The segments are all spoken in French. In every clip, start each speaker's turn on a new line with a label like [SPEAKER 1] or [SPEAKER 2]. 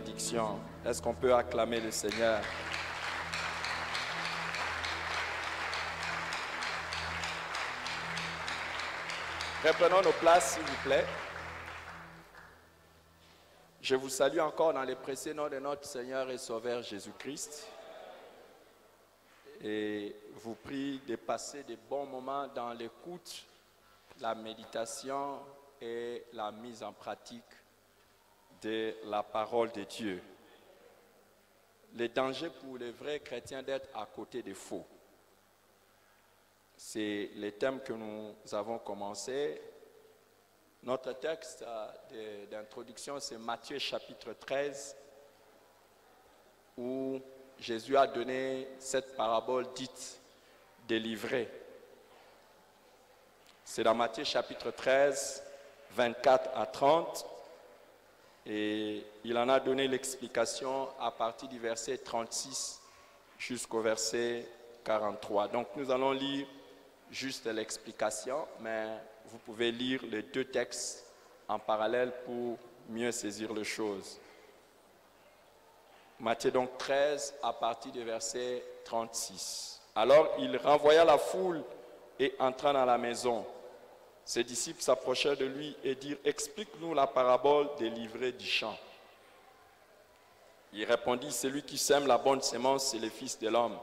[SPEAKER 1] bénédiction. Est-ce qu'on peut acclamer le Seigneur? Reprenons nos places, s'il vous plaît. Je vous salue encore dans les précieux noms de notre Seigneur et Sauveur Jésus-Christ. Et vous prie de passer de bons moments dans l'écoute, la méditation et la mise en pratique de la parole de Dieu. Le danger pour les vrais chrétiens d'être à côté des faux. C'est le thème que nous avons commencé. Notre texte d'introduction, c'est Matthieu chapitre 13, où Jésus a donné cette parabole dite des livrets. C'est dans Matthieu chapitre 13, 24 à 30. Et il en a donné l'explication à partir du verset 36 jusqu'au verset 43. Donc nous allons lire juste l'explication, mais vous pouvez lire les deux textes en parallèle pour mieux saisir les choses. Matthieu donc 13 à partir du verset 36. Alors il renvoya la foule et entra dans la maison. Ses disciples s'approchèrent de lui et dirent « Explique-nous la parabole des livrets du champ. » Il répondit « Celui qui sème la bonne sémence, c'est le Fils de l'homme.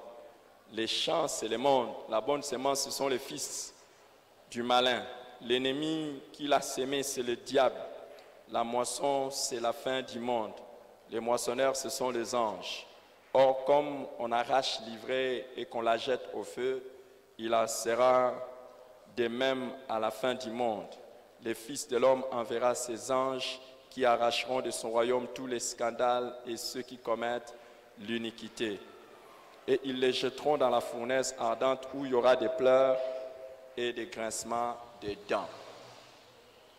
[SPEAKER 1] Les champs, c'est le monde. La bonne sémence, ce sont les fils du malin. L'ennemi qui l'a sémé, c'est le diable. La moisson, c'est la fin du monde. Les moissonneurs, ce sont les anges. Or, comme on arrache l'ivraie et qu'on la jette au feu, il en sera de même à la fin du monde. Le Fils de l'homme enverra ses anges qui arracheront de son royaume tous les scandales et ceux qui commettent l'iniquité. Et ils les jetteront dans la fournaise ardente où il y aura des pleurs et des grincements de dents.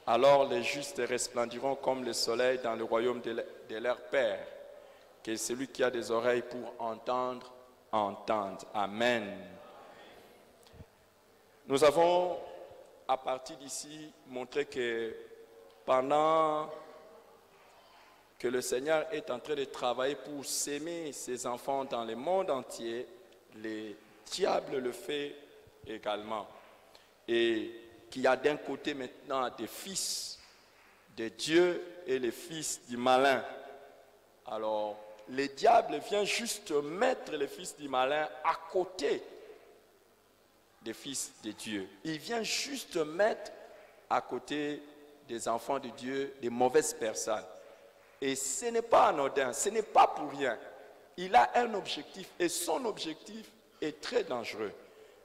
[SPEAKER 1] Alors les justes resplendiront comme le soleil dans le royaume de leur Père. Que celui qui a des oreilles pour entendre, entende. Amen. Nous avons, à partir d'ici, montré que pendant que le Seigneur est en train de travailler pour s'aimer ses enfants dans le monde entier, le diable le fait également. Et qu'il y a d'un côté maintenant des fils de Dieu et les fils du malin. Alors, le diable vient juste mettre les fils du malin à côté des fils de Dieu. Il vient juste mettre à côté des enfants de Dieu des mauvaises personnes. Et ce n'est pas anodin, ce n'est pas pour rien. Il a un objectif et son objectif est très dangereux.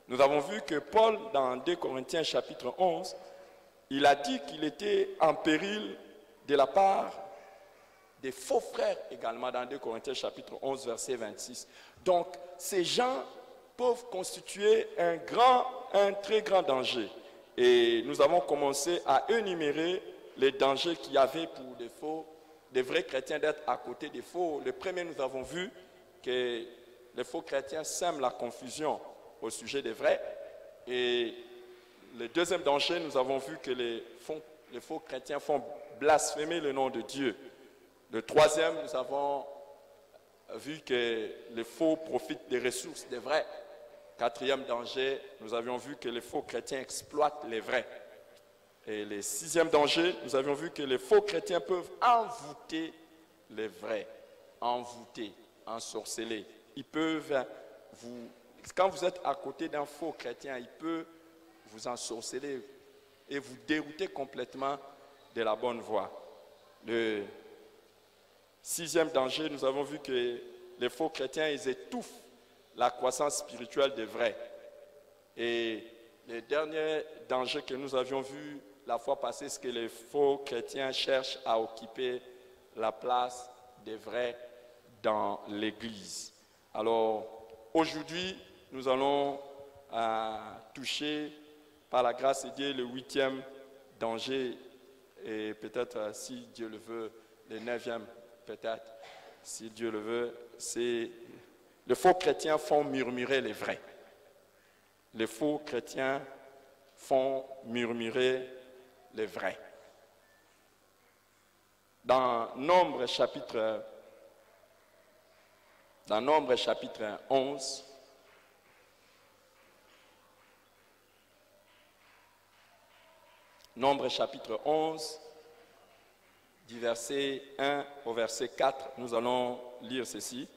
[SPEAKER 1] Nous avons vu que Paul, dans 2 Corinthiens chapitre 11, il a dit qu'il était en péril de la part des faux frères également dans 2 Corinthiens chapitre 11, verset 26. Donc, ces gens peuvent constituer un très grand danger. Et nous avons commencé à énumérer les dangers qu'il y avait pour des vrais chrétiens d'être à côté des faux. Le premier, nous avons vu que les faux chrétiens sèment la confusion au sujet des vrais. Et le deuxième danger, nous avons vu que les faux chrétiens font blasphémer le nom de Dieu. Le troisième, nous avons vu que les faux profitent des ressources des vrais. Quatrième danger, nous avions vu que les faux chrétiens exploitent les vrais. Et le sixième danger, nous avions vu que les faux chrétiens peuvent envoûter les vrais, envoûter, ensorceler. Ils peuvent quand vous êtes à côté d'un faux chrétien, il peut vous ensorceler et vous dérouter complètement de la bonne voie. Le sixième danger, nous avons vu que les faux chrétiens, ils étouffent la croissance spirituelle des vrais. Et le dernier danger que nous avions vu la fois passée, c'est que les faux chrétiens cherchent à occuper la place des vrais dans l'Église. Alors, aujourd'hui, nous allons toucher, par la grâce de Dieu, le 8e danger, et peut-être, si Dieu le veut, le 9e, peut-être, si Dieu le veut, c'est les faux chrétiens font murmurer les vrais. Les faux chrétiens font murmurer les vrais. Dans Nombre chapitre Dans Nombre chapitre 11, Nombre chapitre 11, du verset 1 au verset 4, nous allons lire ceci.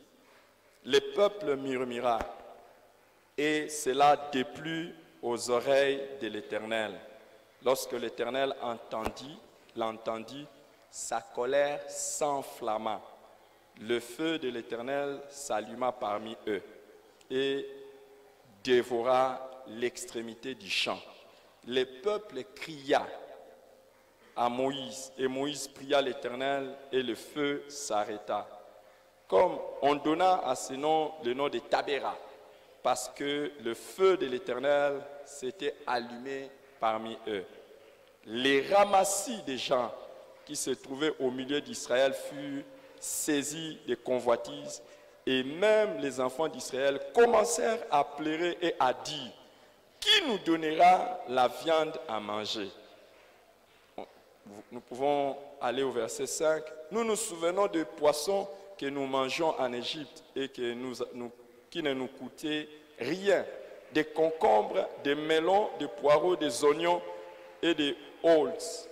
[SPEAKER 1] Le peuple murmura, et cela déplut aux oreilles de l'Éternel. Lorsque l'Éternel l'entendit, sa colère s'enflamma. Le feu de l'Éternel s'alluma parmi eux et dévora l'extrémité du champ. Le peuple cria à Moïse, et Moïse pria l'Éternel, et le feu s'arrêta. Comme on donna à ce nom le nom de Tabéra, parce que le feu de l'Éternel s'était allumé parmi eux. Les ramassis des gens qui se trouvaient au milieu d'Israël furent saisis de convoitises, et même les enfants d'Israël commencèrent à pleurer et à dire: qui nous donnera la viande à manger? Nous pouvons aller au verset 5. Nous nous souvenons des poissons que nous mangeons en Égypte et qui ne nous coûtaient rien. Des concombres, des melons, des poireaux, des oignons et des holz.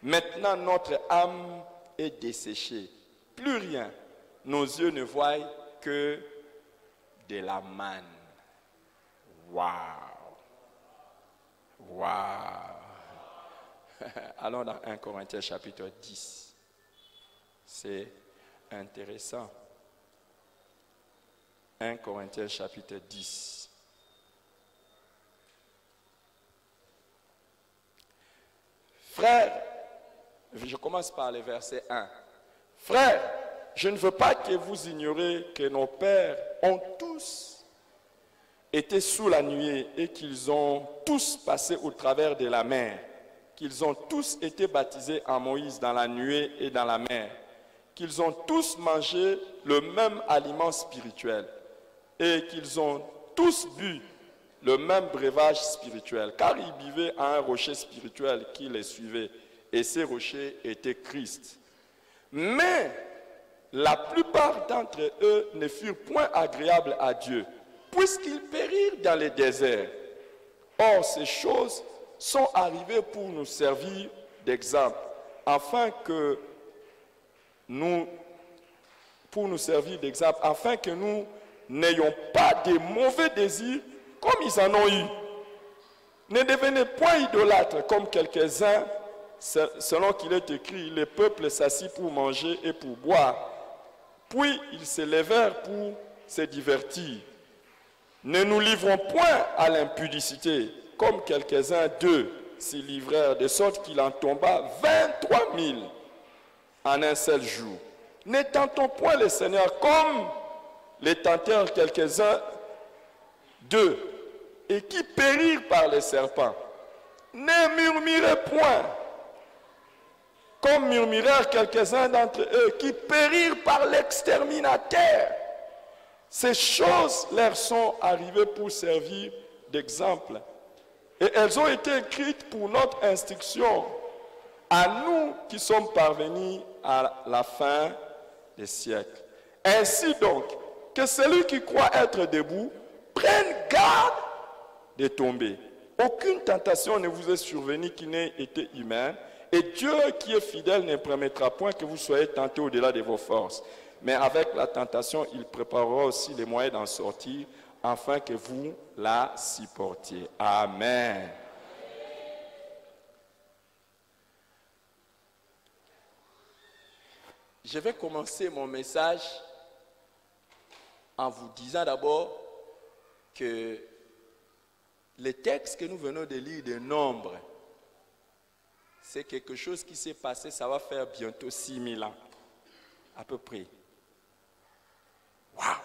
[SPEAKER 1] Maintenant, notre âme est desséchée. Plus rien. Nos yeux ne voient que de la manne. Waouh! Waouh! Allons dans 1 Corinthiens chapitre 10. C'est intéressant. 1 Corinthiens chapitre 10. Frères, je commence par le verset 1. Frères, je ne veux pas que vous ignoriez que nos pères ont tous été sous la nuée et qu'ils ont tous passé au travers de la mer, qu'ils ont tous été baptisés en Moïse dans la nuée et dans la mer, qu'ils ont tous mangé le même aliment spirituel et qu'ils ont tous bu le même breuvage spirituel, car ils buvaient à un rocher spirituel qui les suivait, et ces rochers étaient Christ. Mais la plupart d'entre eux ne furent point agréables à Dieu, puisqu'ils périrent dans les déserts. Or, ces choses sont arrivées pour nous servir d'exemple, afin que nous n'ayons pas de mauvais désirs comme ils en ont eu. Ne devenez point idolâtres comme quelques-uns, selon qu'il est écrit: les peuples s'assit pour manger et pour boire, puis ils se levèrent pour se divertir. Ne nous livrons point à l'impudicité, comme quelques-uns d'eux s'y livrèrent, de sorte qu'il en tomba 23 000 en un seul jour. Ne tentons point le Seigneur comme les tentèrent quelques-uns d'eux, et qui périrent par les serpents. Ne murmurez point, comme murmurèrent quelques-uns d'entre eux, qui périrent par l'exterminateur. Ces choses leur sont arrivées pour servir d'exemple, et elles ont été écrites pour notre instruction, à nous qui sommes parvenus à la fin des siècles. Ainsi donc, que celui qui croit être debout prenne garde de tomber. Aucune tentation ne vous est survenue qui n'ait été humaine, et Dieu qui est fidèle ne permettra point que vous soyez tentés au-delà de vos forces. Mais avec la tentation, il préparera aussi les moyens d'en sortir, afin que vous la supportiez. Amen. Je vais commencer mon message en vous disant d'abord que le texte que nous venons de lire de Nombre, c'est quelque chose qui s'est passé, ça va faire bientôt 6000 ans, à peu près. Waouh!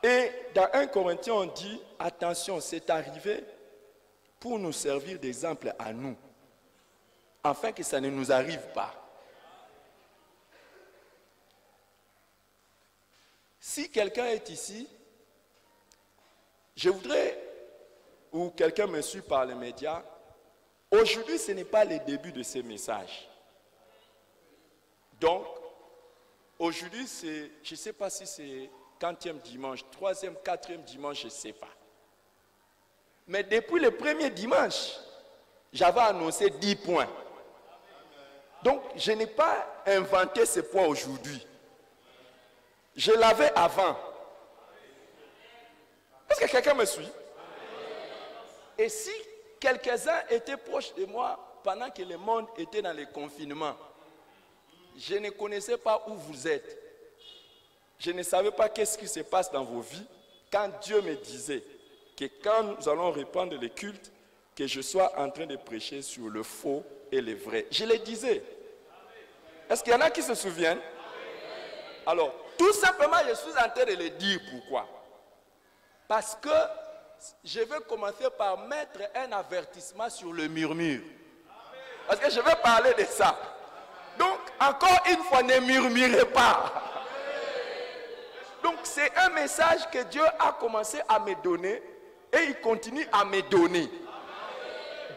[SPEAKER 1] Et dans 1 Corinthiens, on dit, attention, c'est arrivé pour nous servir d'exemple à nous, afin que ça ne nous arrive pas. Si quelqu'un est ici, je voudrais, ou quelqu'un me suit par les médias, aujourd'hui ce n'est pas le début de ce message. Donc, Aujourd'hui, je ne sais pas si c'est 40e dimanche, 3e, 4e dimanche, je ne sais pas. Mais depuis le premier dimanche, j'avais annoncé 10 points. Donc, je n'ai pas inventé ces points aujourd'hui. Je l'avais avant. Est-ce que quelqu'un me suit? Et si quelques-uns étaient proches de moi pendant que le monde était dans le confinement, je ne connaissais pas où vous êtes. Je ne savais pas qu'est-ce qui se passe dans vos vies quand Dieu me disait que quand nous allons reprendre le culte, que je sois en train de prêcher sur le faux et le vrai. Je le disais. Est-ce qu'il y en a qui se souviennent? Alors, tout simplement, je suis en train de le dire. Pourquoi? Parce que je vais commencer par mettre un avertissement sur le murmure. Parce que je vais parler de ça. Donc, encore une fois, ne murmurez pas. Donc, c'est un message que Dieu a commencé à me donner et il continue à me donner.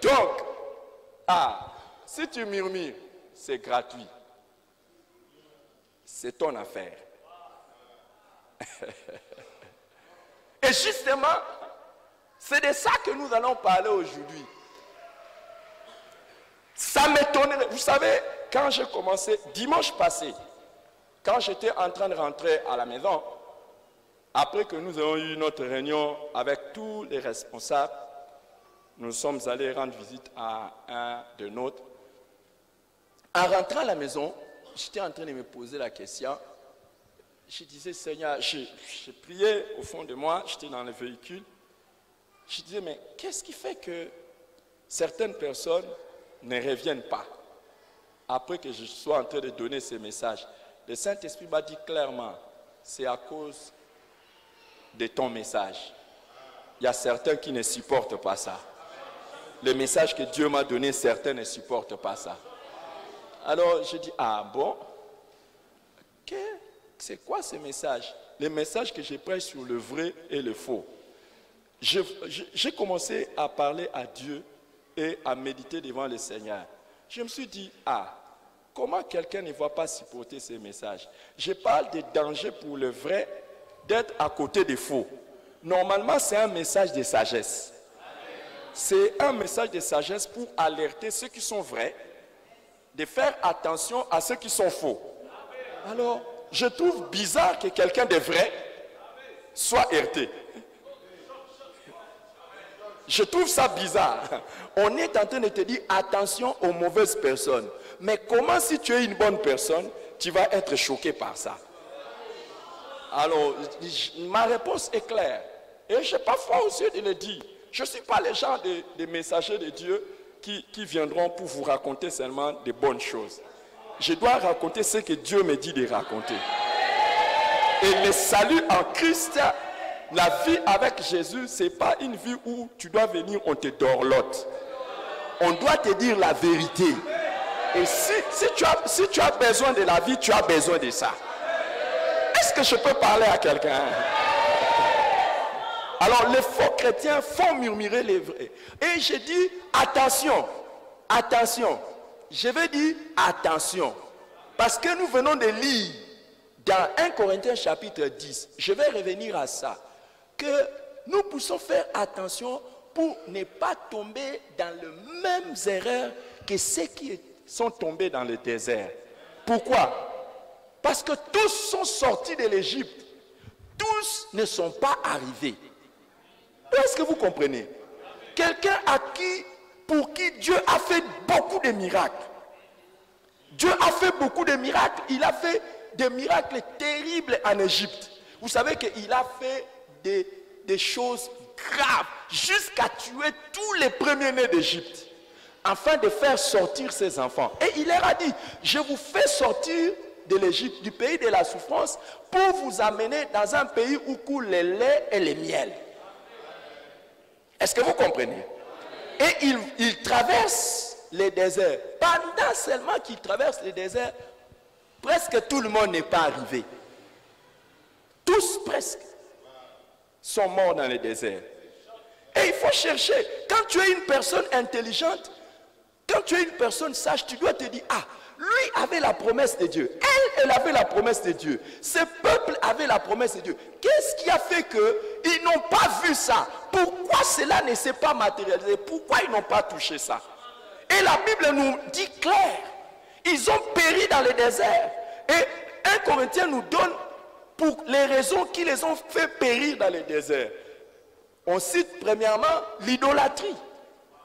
[SPEAKER 1] Donc, si tu murmures, c'est gratuit. C'est ton affaire. Et justement, c'est de ça que nous allons parler aujourd'hui. Ça m'étonnerait. Vous savez, quand j'ai commencé, dimanche passé, quand j'étais en train de rentrer à la maison, après que nous avons eu notre réunion avec tous les responsables, nous sommes allés rendre visite à un de nôtres. En rentrant à la maison, j'étais en train de me poser la question. Je disais, Seigneur, je priais au fond de moi, j'étais dans le véhicule. Je disais, mais qu'est-ce qui fait que certaines personnes ne reviennent pas après que je sois en train de donner ces messages? Le Saint-Esprit m'a dit clairement, c'est à cause de ton message. Il y a certains qui ne supportent pas ça. Le message que Dieu m'a donné, certains ne supportent pas ça. Alors je dis, ah bon? C'est quoi ce message? Le message que je prêche sur le vrai et le faux. J'ai commencé à parler à Dieu et à méditer devant le Seigneur. Je me suis dit, comment quelqu'un ne va pas supporter ces messages? Je parle des dangers pour le vrai d'être à côté des faux. Normalement, c'est un message de sagesse. C'est un message de sagesse pour alerter ceux qui sont vrais, de faire attention à ceux qui sont faux. Alors, je trouve bizarre que quelqu'un de vrai soit heurté. Je trouve ça bizarre. On est en train de te dire attention aux mauvaises personnes. Mais comment si tu es une bonne personne, tu vas être choqué par ça? Alors, ma réponse est claire. Et je n'ai pas foi aussi de le dire. Je ne suis pas le genre de messagers de Dieu qui viendront pour vous raconter seulement de bonnes choses. Je dois raconter ce que Dieu me dit de raconter. Et le salut en Christ, la vie avec Jésus, ce n'est pas une vie où tu dois venir, on te dorlote. On doit te dire la vérité. Et si tu as besoin de la vie, tu as besoin de ça. Est-ce que je peux parler à quelqu'un? Alors, les faux chrétiens font murmurer les vrais. Et je dis, attention, attention. Je vais dire attention. Parce que nous venons de lire dans 1 Corinthiens chapitre 10, je vais revenir à ça, que nous puissions faire attention pour ne pas tomber dans les mêmes erreurs que ceux qui sont tombés dans le désert. Pourquoi? Parce que tous sont sortis de l'Égypte. Tous ne sont pas arrivés. Est-ce que vous comprenez? Quelqu'un pour qui Dieu a fait beaucoup de miracles. Dieu a fait beaucoup de miracles. Il a fait des miracles terribles en Égypte. Vous savez qu'il a fait des choses graves jusqu'à tuer tous les premiers-nés d'Égypte afin de faire sortir ses enfants. Et il leur a dit, je vous fais sortir de l'Égypte, du pays de la souffrance, pour vous amener dans un pays où coule le lait et le miel. Est-ce que vous comprenez? Et il traverse les déserts. Pendant seulement qu'il traverse les déserts, presque tout le monde n'est pas arrivé. Tous presque sont morts dans les déserts. Et il faut chercher. Quand tu es une personne intelligente, quand tu es une personne sage, tu dois te dire, Lui avait la promesse de Dieu. Elle avait la promesse de Dieu. Ce peuple avait la promesse de Dieu. Qu'est-ce qui a fait qu'ils n'ont pas vu ça? Pourquoi cela ne s'est pas matérialisé? Pourquoi ils n'ont pas touché ça? Et la Bible nous dit clair. Ils ont péri dans le désert. Et 1 Corinthiens nous donne pour les raisons qui les ont fait périr dans le désert. On cite premièrement l'idolâtrie.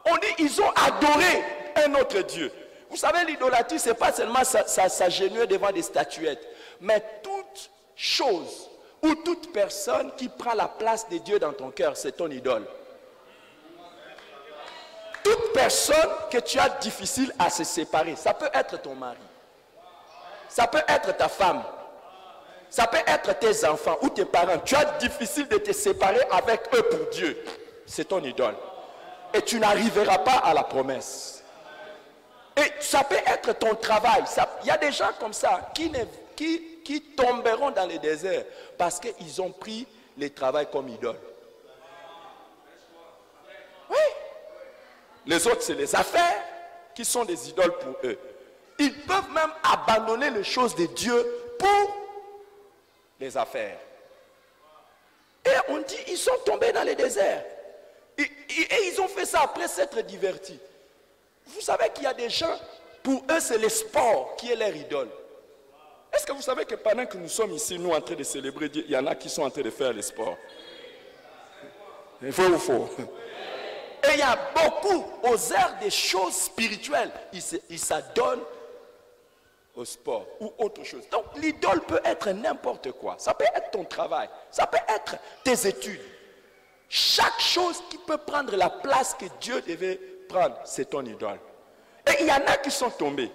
[SPEAKER 1] On dit ils ont adoré un autre Dieu. Vous savez, l'idolâtrie, ce n'est pas seulement s'agenouiller devant des statuettes, mais toute chose ou toute personne qui prend la place de Dieu dans ton cœur, c'est ton idole. Toute personne que tu as difficile à se séparer, ça peut être ton mari, ça peut être ta femme, ça peut être tes enfants ou tes parents. Tu as difficile de te séparer avec eux pour Dieu. C'est ton idole. Et tu n'arriveras pas à la promesse. Et ça peut être ton travail. Il y a des gens comme ça qui tomberont dans le désert parce qu'ils ont pris le travail comme idole. Oui. Les autres, c'est les affaires qui sont des idoles pour eux. Ils peuvent même abandonner les choses de Dieu pour les affaires. Et on dit, ils sont tombés dans le désert. Et ils ont fait ça après s'être divertis. Vous savez qu'il y a des gens, pour eux, c'est le sport qui est leur idole. Est-ce que vous savez que pendant que nous sommes ici, nous, en train de célébrer Dieu, il y en a qui sont en train de faire le sport? Vrai ou faux? Et il y a beaucoup, aux aires des choses spirituelles, ils s'adonnent au sport ou autre chose. Donc l'idole peut être n'importe quoi. Ça peut être ton travail, ça peut être tes études. Chaque chose qui peut prendre la place que Dieu devait prendre, c'est ton idole. Et il y en a qui sont tombés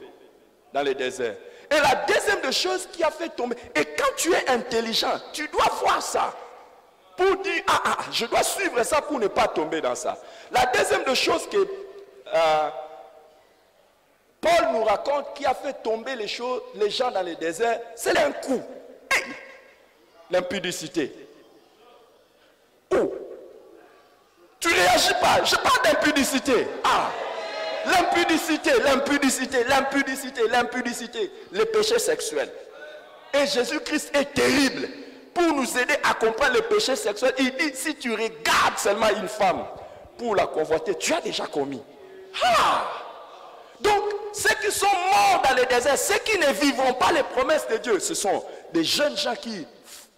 [SPEAKER 1] dans le désert. Et la deuxième des choses qui a fait tomber, et quand tu es intelligent, tu dois voir ça pour dire, je dois suivre ça pour ne pas tomber dans ça. La deuxième des choses que Paul nous raconte qui a fait tomber les gens dans le désert, c'est un coup. Hey! L'impudicité. Oh! Tu ne réagis pas. Je parle d'impudicité. L'impudicité, l'impudicité, l'impudicité, l'impudicité. Le péché sexuel. Et Jésus-Christ est terrible pour nous aider à comprendre le péché sexuel. Il dit, si tu regardes seulement une femme pour la convoiter, tu as déjà commis. Donc, ceux qui sont morts dans le désert, ceux qui ne vivront pas les promesses de Dieu, ce sont des jeunes gens qui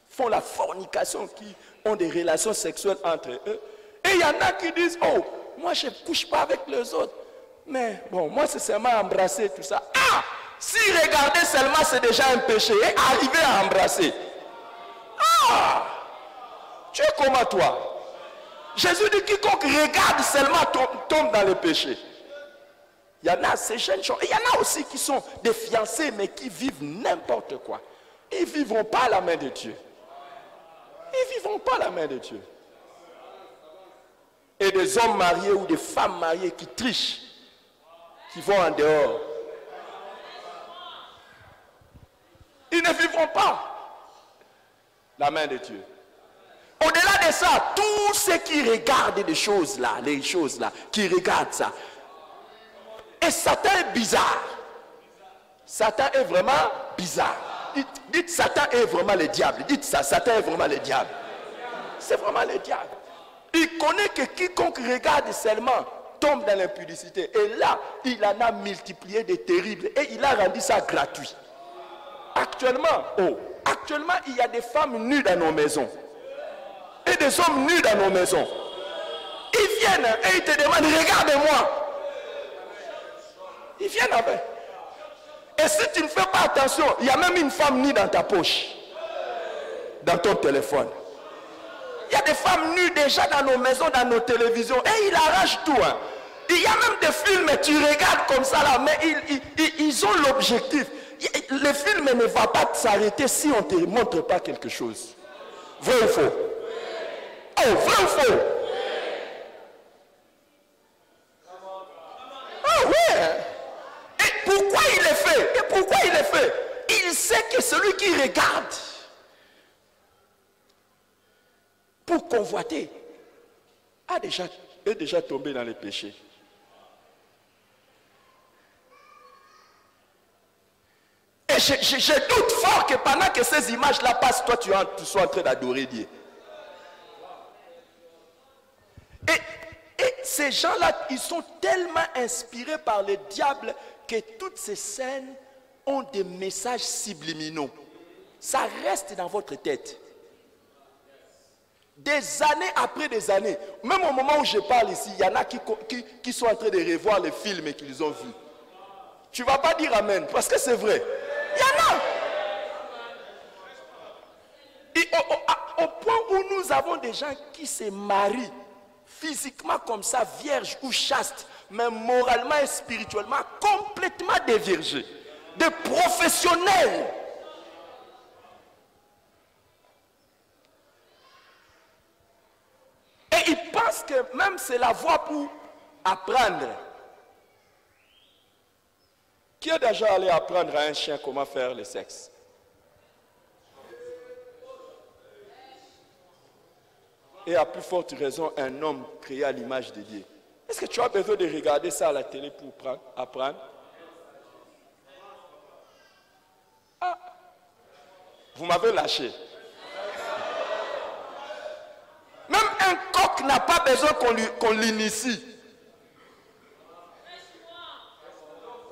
[SPEAKER 1] font la fornication, qui ont des relations sexuelles entre eux. Et il y en a qui disent, oh, moi je ne couche pas avec les autres. Mais bon, moi c'est seulement embrasser, tout ça. Si regarder seulement c'est déjà un péché, et arriver à embrasser. Tu es comme à toi. Jésus dit, quiconque regarde seulement tombe dans le péché. Il y en a ces jeunes gens. Il y en a aussi qui sont des fiancés, mais qui vivent n'importe quoi. Ils ne vivront pas la main de Dieu. Ils ne vivront pas la main de Dieu. Et des hommes mariés ou des femmes mariées qui trichent, qui vont en dehors. Ils ne vivront pas la main de Dieu. Au-delà de ça, tous ceux qui regardent des choses là, les choses là, qui regardent ça. Et Satan est bizarre. Satan est vraiment bizarre. Dites Satan est vraiment le diable. Dites ça, Satan est vraiment le diable. C'est vraiment le diable. Il connaît que quiconque regarde seulement tombe dans l'impudicité. Et là, il en a multiplié des terribles. Et il a rendu ça gratuit. Actuellement, il y a des femmes nues dans nos maisons. Et des hommes nus dans nos maisons. Ils viennent et ils te demandent, regarde-moi. Ils viennent avec. Et si tu ne fais pas attention, il y a même une femme nue dans ta poche. Dans ton téléphone. Il y a des femmes nues déjà dans nos maisons, dans nos télévisions. Et ils arrachent tout. Il y a même des films, tu regardes comme ça là, mais ils ont l'objectif. Le film ne va pas s'arrêter si on ne te montre pas quelque chose. Vrai ou faux? Oh, vrai ou faux? Ah ouais. Et pourquoi il le fait? Et pourquoi il le fait? Il sait que celui qui regarde pour convoiter est déjà tombé dans les péchés. je doute fort que pendant que ces images-là passent, toi tu sois en train d'adorer Dieu. Et ces gens-là, ils sont tellement inspirés par le diable que toutes ces scènes ont des messages subliminaux. Ça reste dans votre tête. Des années après des années. Même au moment où je parle ici, il y en a qui sont en train de revoir les films qu'ils ont vus. Tu ne vas pas dire amen, parce que c'est vrai. Il y en a. Et au point où nous avons des gens qui se marient physiquement comme ça, vierges ou chastes, mais moralement et spirituellement complètement déviergés. Des professionnels. Et ils pensent que même c'est la voie pour apprendre. Qui est déjà allé apprendre à un chien comment faire le sexe? Et à plus forte raison, un homme créé à l'image de Dieu. Est-ce que tu as besoin de regarder ça à la télé pour apprendre? Ah, vous m'avez lâché. Même un coq n'a pas besoin qu'on l'initie.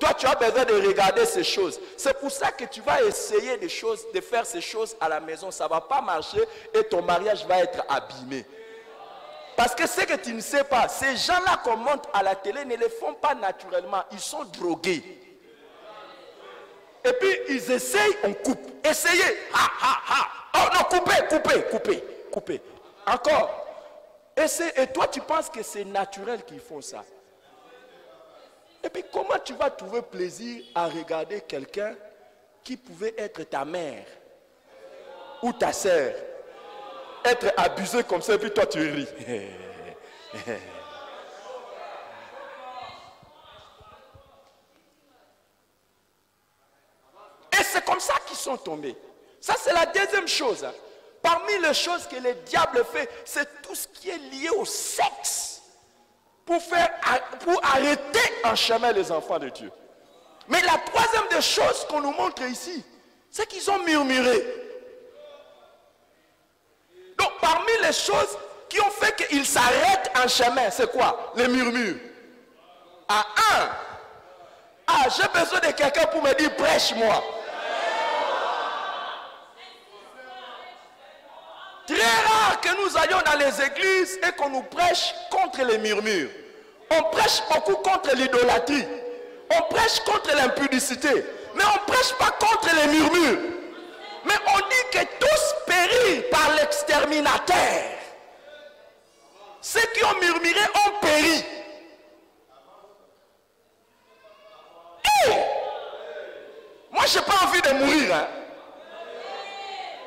[SPEAKER 1] Toi, tu as besoin de regarder ces choses. C'est pour ça que tu vas essayer de faire ces choses à la maison. Ça ne va pas marcher et ton mariage va être abîmé. Parce que ce que tu ne sais pas, ces gens-là qu'on montre à la télé ne le font pas naturellement. Ils sont drogués. Et puis, ils essayent, on coupe. Essayez. Oh non, coupez. Encore. Et toi, tu penses que c'est naturel qu'ils font ça. Et puis, comment tu vas trouver plaisir à regarder quelqu'un qui pouvait être ta mère ou ta sœur, être abusé comme ça, et puis toi, tu ris. Et c'est comme ça qu'ils sont tombés. Ça, c'est la deuxième chose. Parmi les choses que le diable fait, c'est tout ce qui est lié au sexe. Pour arrêter en chemin les enfants de Dieu. Mais la troisième des choses qu'on nous montre ici, c'est qu'ils ont murmuré. Donc parmi les choses qui ont fait qu'ils s'arrêtent en chemin, c'est quoi? Les murmures. J'ai besoin de quelqu'un pour me dire prêche-moi. Très rare que nous allions dans les églises et qu'on nous prêche contre les murmures. On prêche beaucoup contre l'idolâtrie. On prêche contre l'impudicité. Mais on ne prêche pas contre les murmures. Mais on dit que tous périrent par l'exterminateur. Ceux qui ont murmuré ont péri. Moi, je n'ai pas envie de mourir. Hein.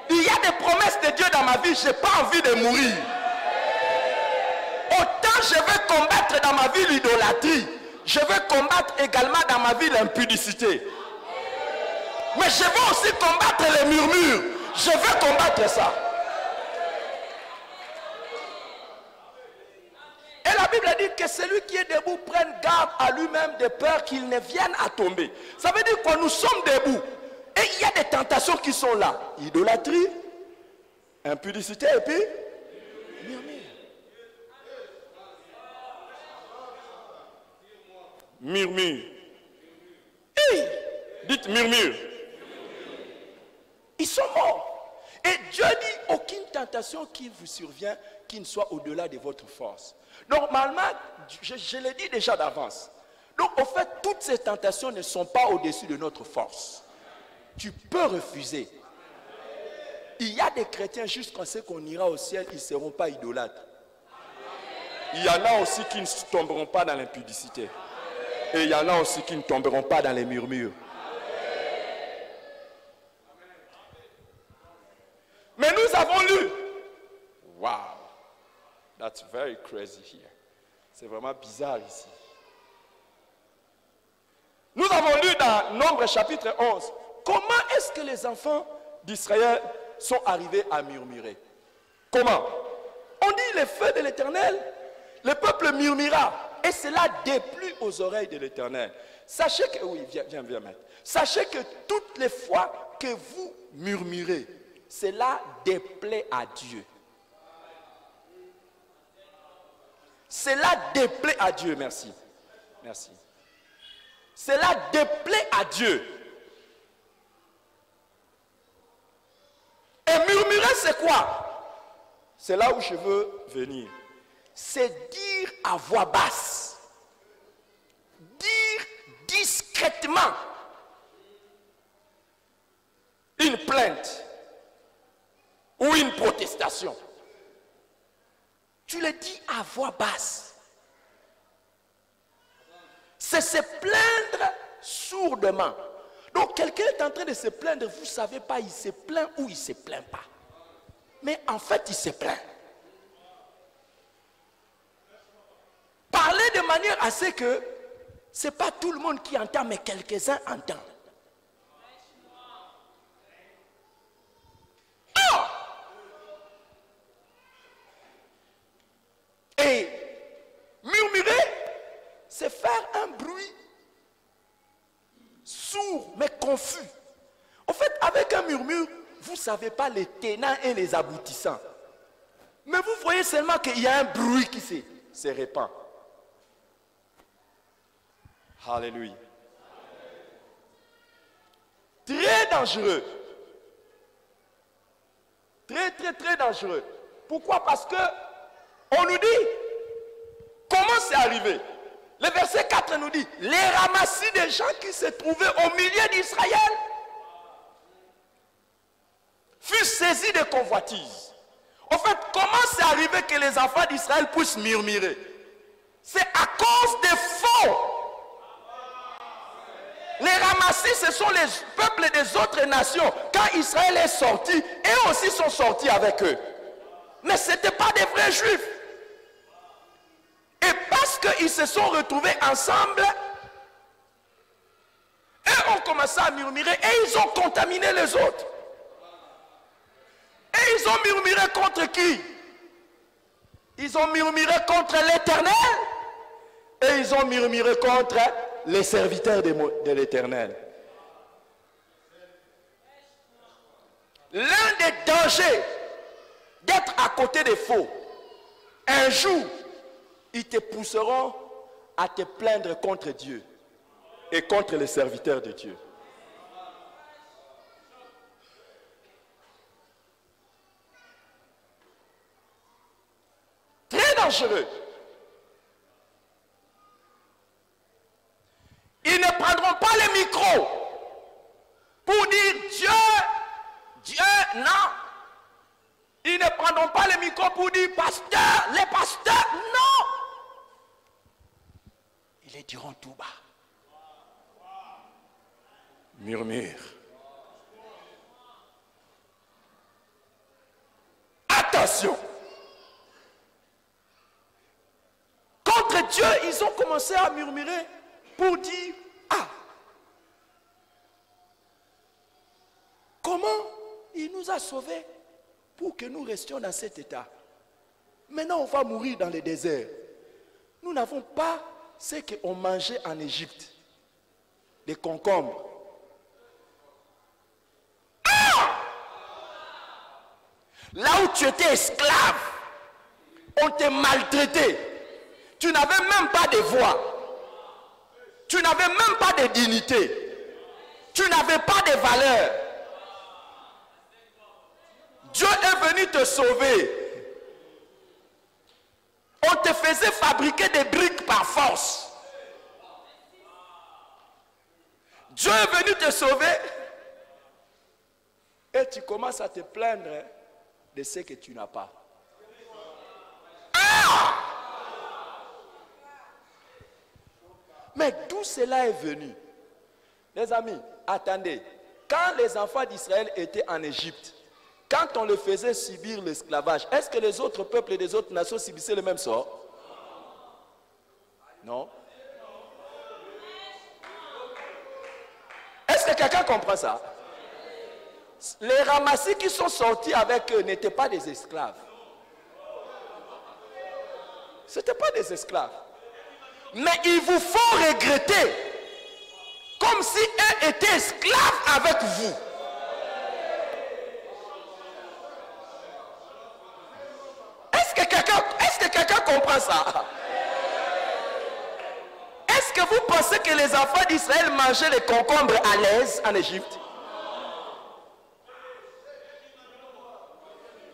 [SPEAKER 1] Il y a des promesses de Dieu dans ma vie, je n'ai pas envie de mourir. Autant je vais combattre dans ma vie l'idolâtrie, je vais combattre également dans ma vie l'impudicité. Mais je vais aussi combattre les murmures. Je vais combattre ça. Et la Bible dit que celui qui est debout prenne garde à lui-même de peur qu'il ne vienne à tomber. Ça veut dire que nous sommes debout. Et il y a des tentations qui sont là. Idolâtrie, impudicité et puis murmure. Murmure. Hey, dites murmure. Ils sont morts. Et Dieu dit aucune tentation qui vous survient qui ne soit au-delà de votre force. Normalement, je l'ai dit déjà d'avance. Donc, au fait, toutes ces tentations ne sont pas au-dessus de notre force. Tu peux refuser. Il y a des chrétiens, jusqu'à ce qu'on ira au ciel, ils ne seront pas idolâtres. Il y en a aussi qui ne tomberont pas dans l'impudicité. Et il y en a aussi qui ne tomberont pas dans les murmures. Mais nous avons lu. Wow. That's very crazy here. C'est vraiment bizarre ici. Nous avons lu dans Nombre chapitre 11. Comment est-ce que les enfants d'Israël sont arrivés à murmurer? Comment? On dit les feux de l'Éternel, le peuple murmura. Et cela déplut aux oreilles de l'Éternel. Sachez que, oui, viens, maître. Sachez que toutes les fois que vous murmurez, cela déplaît à Dieu. Cela déplaît à Dieu, merci. Merci. Cela déplaît à Dieu. Et murmurer, c'est quoi? C'est là où je veux venir. C'est dire à voix basse. Dire discrètement une plainte ou une protestation. Tu le dis à voix basse. C'est se plaindre sourdement. Donc quelqu'un est en train de se plaindre, vous ne savez pas, il se plaint ou il ne se plaint pas. Mais en fait, il se plaint. Parlez de manière à ce que ce n'est pas tout le monde qui entend, mais quelques-uns entendent. Et murmurer, c'est faire un bruit sourd mais confus. En fait, avec un murmure, vous ne savez pas les tenants et les aboutissants. Mais vous voyez seulement qu'il y a un bruit qui se répand. Alléluia. Très dangereux. Très, très, très dangereux. Pourquoi? Parce que on nous dit, comment c'est arrivé? Le verset 4 nous dit, les ramassis des gens qui se trouvaient au milieu d'Israël furent saisis de convoitises. En fait, comment c'est arrivé que les enfants d'Israël puissent murmurer? C'est à cause des faux. Les ramassis, ce sont les peuples des autres nations. Quand Israël est sorti, eux aussi sont sortis avec eux. Mais ce n'étaient pas des vrais juifs. Et parce qu'ils se sont retrouvés ensemble, eux ont commencé à murmurer et ils ont contaminé les autres. Et ils ont murmuré contre qui? Ils ont murmuré contre l'Éternel et ils ont murmuré contre les serviteurs de l'Éternel. L'un des dangers d'être à côté des faux, un jour, ils te pousseront à te plaindre contre Dieu et contre les serviteurs de Dieu. Très dangereux. Ils ne prendront pas le micro pour dire Dieu, non. Ils ne prendront pas le micro pour dire pasteur, les pasteurs, non. Ils les diront tout bas. Murmure. Attention. Contre Dieu, ils ont commencé à murmurer pour dire, ah, comment il nous a sauvés pour que nous restions dans cet état. Maintenant, on va mourir dans le désert. Nous n'avons pas ce qu'on mangeait en Égypte, des concombres. Ah! Là où tu étais esclave, on te maltraitait. Tu n'avais même pas de voix. Tu n'avais même pas de dignité. Tu n'avais pas de valeur. Dieu est venu te sauver. On te faisait fabriquer des briques par force. Dieu est venu te sauver. Et tu commences à te plaindre de ce que tu n'as pas. Ah! Mais d'où cela est venu? Les amis, attendez. Quand les enfants d'Israël étaient en Égypte, quand on les faisait subir l'esclavage, est-ce que les autres peuples et les autres nations subissaient le même sort? Non. Est-ce que quelqu'un comprend ça? Les ramassis qui sont sortis avec eux n'étaient pas des esclaves. Ce n'étaient pas des esclaves. Mais il vous faut regretter comme si eux étaient esclaves avec vous. Est-ce que quelqu'un comprend ça? Est-ce que vous pensez que les enfants d'Israël mangeaient les concombres à l'aise en Égypte?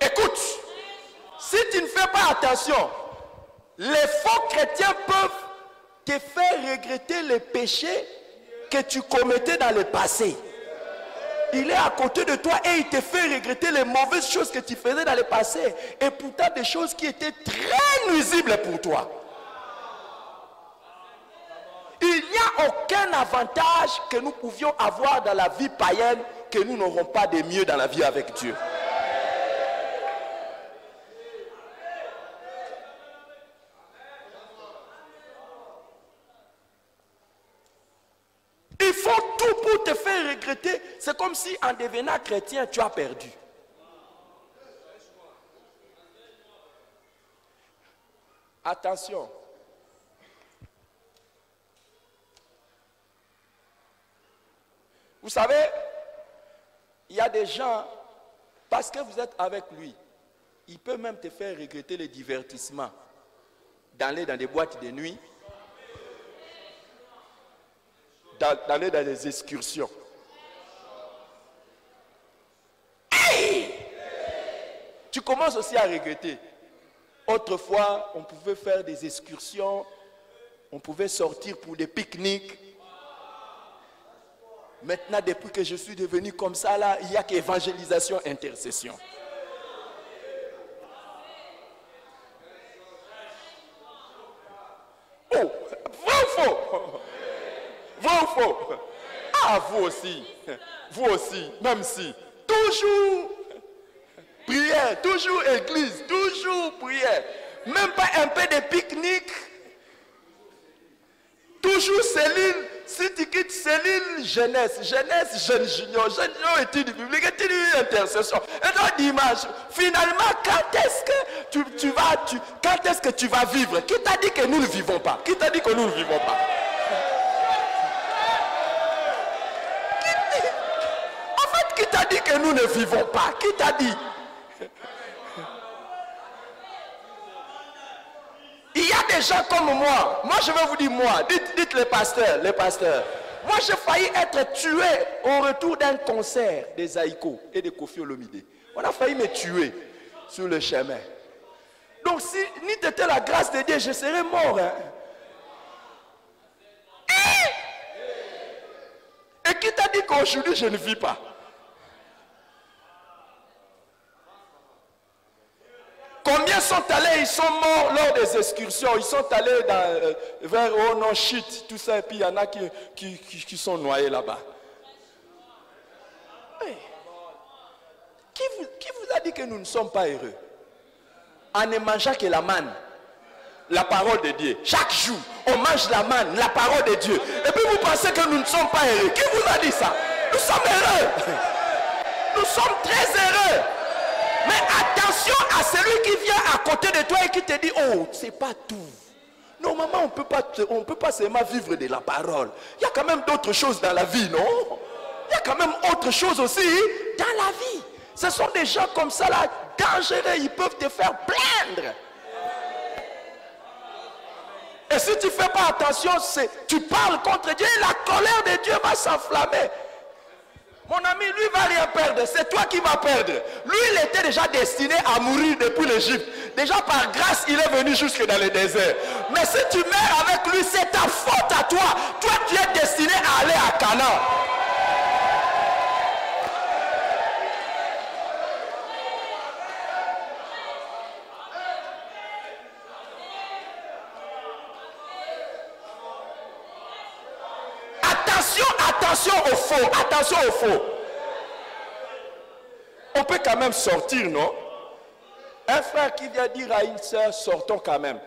[SPEAKER 1] Écoute, si tu ne fais pas attention, les faux chrétiens peuvent te faire regretter les péchés que tu commettais dans le passé. Il est à côté de toi et il te fait regretter les mauvaises choses que tu faisais dans le passé. Et pourtant des choses qui étaient très nuisibles pour toi. Il n'y a aucun avantage que nous pouvions avoir dans la vie païenne que nous n'aurons pas de mieux dans la vie avec Dieu. Ils font tout pour te faire regretter. C'est comme si en devenant chrétien, tu as perdu. Attention. Vous savez, il y a des gens, parce que vous êtes avec lui, il peut même te faire regretter les divertissements. D'aller dans des boîtes de nuit, d'aller dans des excursions. Hey! Tu commences aussi à regretter. Autrefois, on pouvait faire des excursions, on pouvait sortir pour des pique-niques. Maintenant, depuis que je suis devenu comme ça, là, il n'y a qu'évangélisation, intercession. Oh, vrai ou faux? Vrai ou faux? Ah, vous aussi, même si, toujours prière, toujours église, toujours prière, même pas un peu de pique-nique, toujours cellule, si tu quittes cellule, jeunesse, jeune junior, études bibliques, études intercession, et donc dimanche, finalement, quand est-ce que tu vas vivre? Qui t'a dit que nous ne vivons pas? Qui t'a dit que nous ne vivons pas? Qui t'a dit que nous ne vivons pas? Qui t'a dit? Il y a des gens comme moi. Moi, je vais vous dire, moi. Dites les pasteurs. Moi, j'ai failli être tué au retour d'un concert des Aïko et de Kofi Olomide. On a failli me tuer sur le chemin. Donc, si n'eût été la grâce de Dieu, je serais mort. Hein? Et qui t'a dit qu'aujourd'hui, je ne vis pas? Combien sont allés, ils sont morts lors des excursions, ils sont allés vers Onoshit, tout ça, et puis il y en a qui sont noyés là-bas. Hey. Qui vous a dit que nous ne sommes pas heureux? En ne mangeant que la manne, la parole de Dieu. Chaque jour, on mange la manne, la parole de Dieu. Et puis vous pensez que nous ne sommes pas heureux. Qui vous a dit ça? Nous sommes heureux. Nous sommes très heureux. Mais attention à celui qui vient à côté de toi et qui te dit, oh, c'est pas tout. Normalement, on ne peut pas seulement vivre de la parole. Il y a quand même d'autres choses dans la vie, non? Il y a quand même autre chose aussi dans la vie. Ce sont des gens comme ça, là, dangereux. Ils peuvent te faire plaindre. Et si tu ne fais pas attention, tu parles contre Dieu et la colère de Dieu va s'enflammer. Mon ami, lui va rien perdre, c'est toi qui vas perdre. Lui, il était déjà destiné à mourir depuis l'Égypte. Déjà par grâce, il est venu jusque dans le désert. Mais si tu meurs avec lui, c'est ta faute à toi. Toi, tu es destiné à aller à Canaan. Attention au faux. On peut quand même sortir, non? Un frère qui vient dire à une soeur, sortons quand même.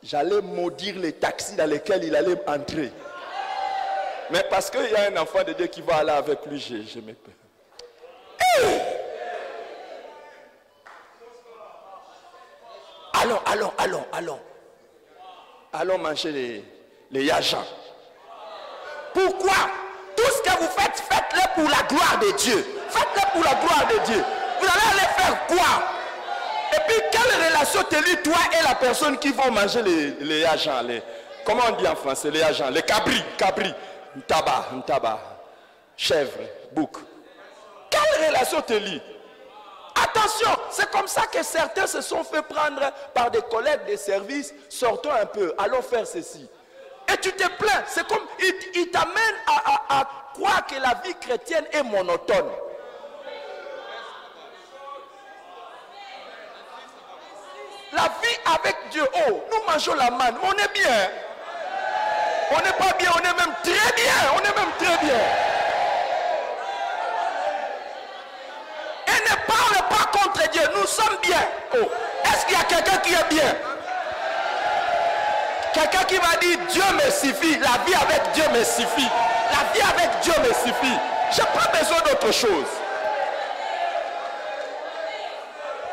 [SPEAKER 1] J'allais maudire les taxis dans lesquels il allait entrer. Mais parce qu'il y a un enfant de Dieu qui va aller avec lui, je me peur. Allons manger les agents. Pourquoi? Tout ce que vous faites, faites-le pour la gloire de Dieu. Faites-le pour la gloire de Dieu. Vous allez aller faire quoi? Et puis, quelle relation te lie toi et la personne qui vont manger les agents? Comment on dit en français, les agents? Les cabris, tabac, chèvre, bouc. Quelle relation te lie? Attention, c'est comme ça que certains se sont fait prendre par des collègues de service. Sortons un peu, allons faire ceci. Et tu te plains, c'est comme, il t'amène à croire que la vie chrétienne est monotone. La vie avec Dieu, oh, nous mangeons la manne, on est bien. On n'est pas bien, on est même très bien, on est même très bien. Et ne parle pas contre Dieu, nous sommes bien. Oh, est-ce qu'il y a quelqu'un qui est bien? Quelqu'un qui va dire Dieu me suffit, la vie avec Dieu me suffit. La vie avec Dieu me suffit. Je n'ai pas besoin d'autre chose.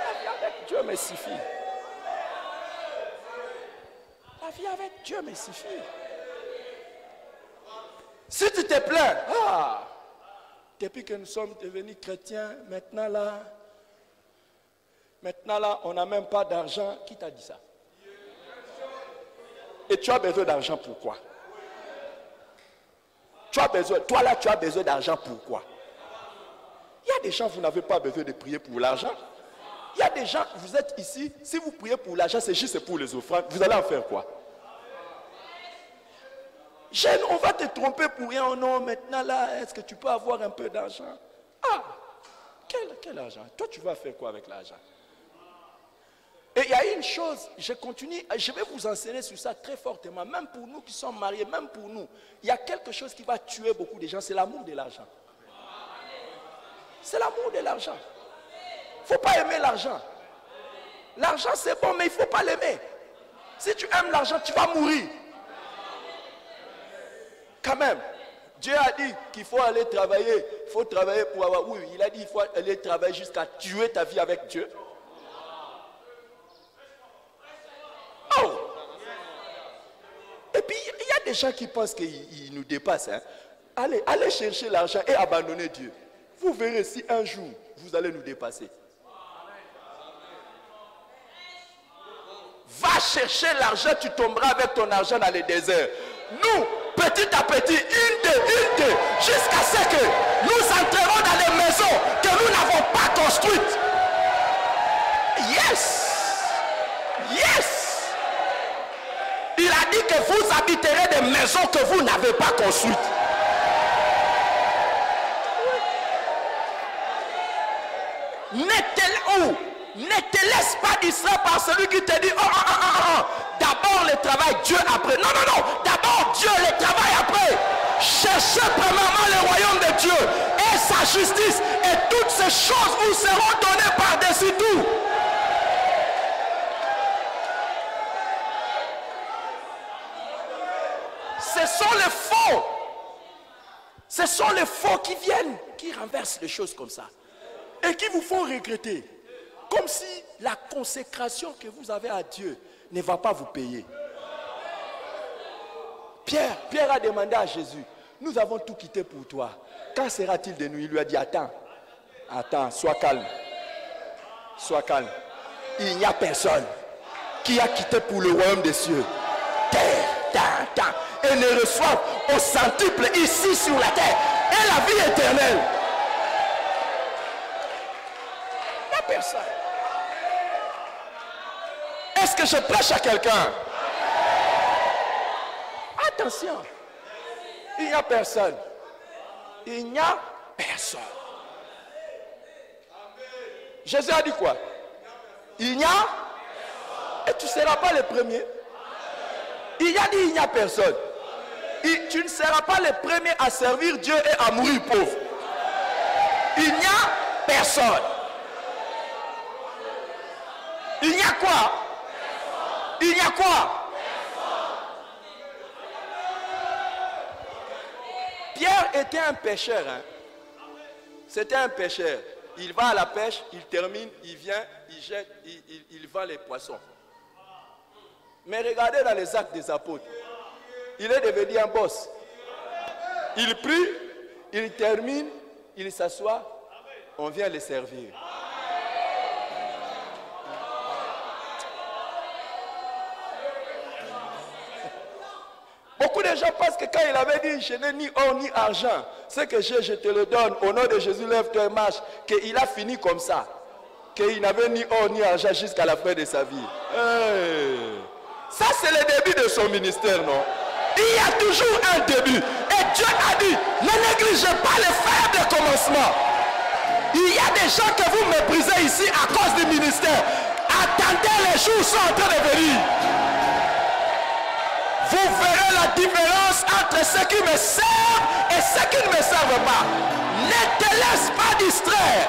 [SPEAKER 1] La vie avec Dieu me suffit. La vie avec Dieu me suffit. Si tu te plains, depuis que nous sommes devenus chrétiens, maintenant là, on n'a même pas d'argent. Qui t'a dit ça? Et tu as besoin d'argent pourquoi? Tu as besoin, toi là, tu as besoin d'argent pourquoi? Il y a des gens, vous n'avez pas besoin de prier pour l'argent. Il y a des gens, vous êtes ici, si vous priez pour l'argent, c'est juste pour les offrandes. Vous allez en faire quoi? Jeune, on va te tromper pour rien. Oh non, maintenant là, est-ce que tu peux avoir un peu d'argent? Ah, quel argent? Toi, tu vas faire quoi avec l'argent? Et il y a une chose, je continue, je vais vous enseigner sur ça très fortement, même pour nous qui sommes mariés, même pour nous. Il y a quelque chose qui va tuer beaucoup de gens, c'est l'amour de l'argent. C'est l'amour de l'argent. Il ne faut pas aimer l'argent. L'argent c'est bon, mais il ne faut pas l'aimer. Si tu aimes l'argent, tu vas mourir. Quand même, Dieu a dit qu'il faut aller travailler. Il faut travailler pour avoir... Oui, il a dit qu'il faut aller travailler jusqu'à tuer ta vie avec Dieu. Oh! Et puis, il y a des gens qui pensent qu'ils nous dépassent. Hein? Allez chercher l'argent et abandonner Dieu. Vous verrez si un jour, vous allez nous dépasser. Va chercher l'argent, tu tomberas avec ton argent dans le désert. Nous, petit à petit, une deux, jusqu'à ce que nous entrerons dans les maisons que nous n'avons pas construites. Yes! Yes! Il a dit que vous habiterez des maisons que vous n'avez pas construites. Ne te laisse pas distraire par celui qui te dit d'abord le travail, Dieu après. Non, d'abord Dieu, le travail après. Cherchez premièrement le royaume de Dieu et sa justice, et toutes ces choses vous seront données par-dessus tout. Ce sont les faux qui viennent, qui renversent les choses comme ça et qui vous font regretter, comme si la consécration que vous avez à Dieu ne va pas vous payer. Pierre a demandé à Jésus, nous avons tout quitté pour toi, quand sera-t-il de nous? Il lui a dit, attends, sois calme, il n'y a personne qui a quitté pour le royaume des cieux terre, et ne reçoivent au centuple ici sur la terre et la vie éternelle. Il n'y a personne. Est-ce que je prêche à quelqu'un? Attention, il n'y a personne. Il n'y a personne. Jésus a dit quoi? Il n'y a, et tu ne seras pas le premier. Il a dit il n'y a personne. Tu ne seras pas le premier à servir Dieu et à mourir pauvre. Il n'y a personne. Il n'y a quoi? Il n'y a quoi? Pierre était un pêcheur. Hein? C'était un pêcheur. Il va à la pêche, il termine, il vient, il jette, il vend les poissons. Mais regardez dans les Actes des Apôtres. il est devenu un boss. Il prie, il termine, il s'assoit, on vient le servir. Beaucoup de gens pensent que quand il avait dit je n'ai ni or ni argent, ce que j'ai, je te le donne, au nom de Jésus, lève-toi et marche, qu'il a fini comme ça. Qu'il n'avait ni or ni argent jusqu'à la fin de sa vie. Hey. Ça, c'est le début de son ministère, non? Il y a toujours un début. Et Dieu a dit, ne négligez pas les faibles commencements. Il y a des gens que vous méprisez ici à cause du ministère. Attendez, les jours sont en train de venir. Vous verrez la différence entre ceux qui me servent et ceux qui ne me servent pas. Ne te laisse pas distraire.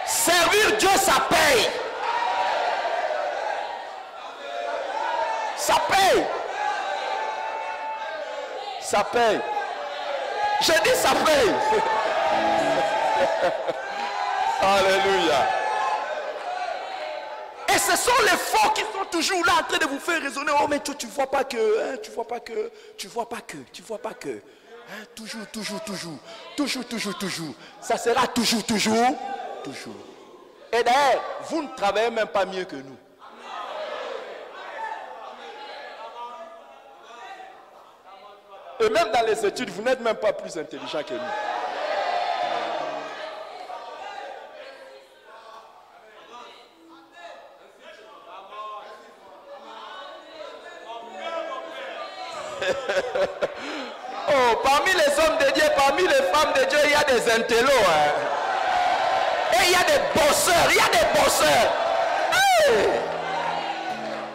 [SPEAKER 1] Servir Dieu, ça paye. Ça paye. Ça paye. Je dis ça paye. Alléluia. Et ce sont les faux qui sont toujours là en train de vous faire raisonner. Oh mais toi tu vois pas que, hein, tu vois pas que, tu vois pas que, tu vois pas que. Hein, toujours, toujours, toujours. Toujours, toujours, toujours. Ça sera toujours, toujours, toujours. Et d'ailleurs, vous ne travaillez même pas mieux que nous. Et même dans les études, vous n'êtes même pas plus intelligent que nous. Oh, parmi les hommes de Dieu, parmi les femmes de Dieu, il y a des intellos. Hein. Et il y a des bosseurs, il y a des bosseurs. Hey.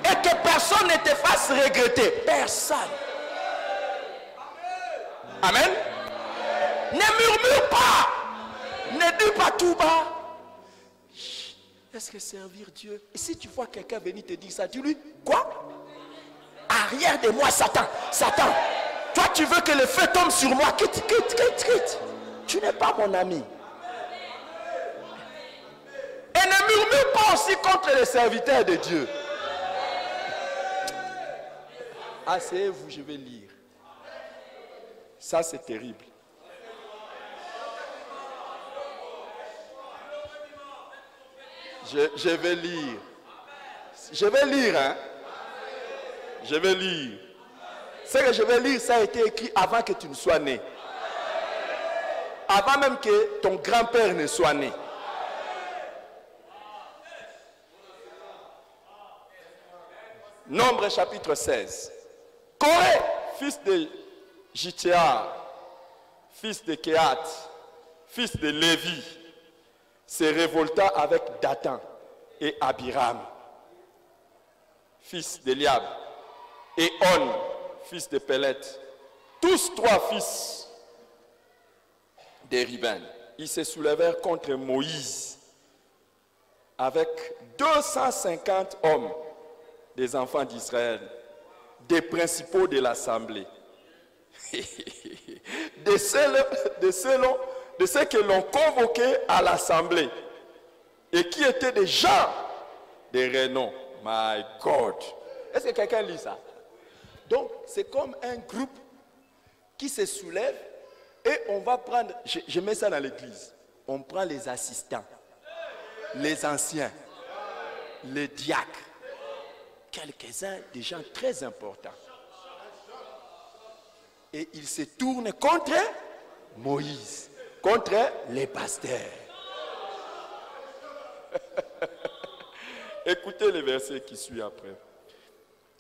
[SPEAKER 1] Et que personne ne te fasse regretter. Personne. Amen. Ne murmure pas. Ne dis pas tout bas. Est-ce que servir Dieu? Et si tu vois quelqu'un venir te dire ça, dis-lui, quoi? Arrière de moi, Satan. Satan. Toi, tu veux que le feu tombe sur moi. Quitte, quitte, quitte, quitte. Tu n'es pas mon ami. Et ne murmure pas aussi contre les serviteurs de Dieu. Asseyez-vous, je vais lire. Ça, c'est terrible. Je vais lire. Je vais lire, hein. Je vais lire. Ce que je vais lire, ça a été écrit avant que tu ne sois né. Avant même que ton grand-père ne soit né. Nombre chapitre 16. Coré, fils de Jithéar, fils de Kehat, fils de Lévi, se révolta avec Dathan et Abiram, fils d'Eliab, et On, fils de Pélet, tous trois fils de Ruben. Ils se soulevèrent contre Moïse avec 250 hommes des enfants d'Israël, des principaux de l'assemblée, de ceux que l'on convoquait à l'assemblée et qui étaient des gens de renom. My God. Est-ce que quelqu'un lit ça? Donc, c'est comme un groupe qui se soulève et on va prendre, je mets ça dans l'église, on prend les assistants, les anciens, les diacres, quelques-uns des gens très importants. Et ils se tournent contre Moïse, contre les pasteurs. Écoutez le verset qui suit après.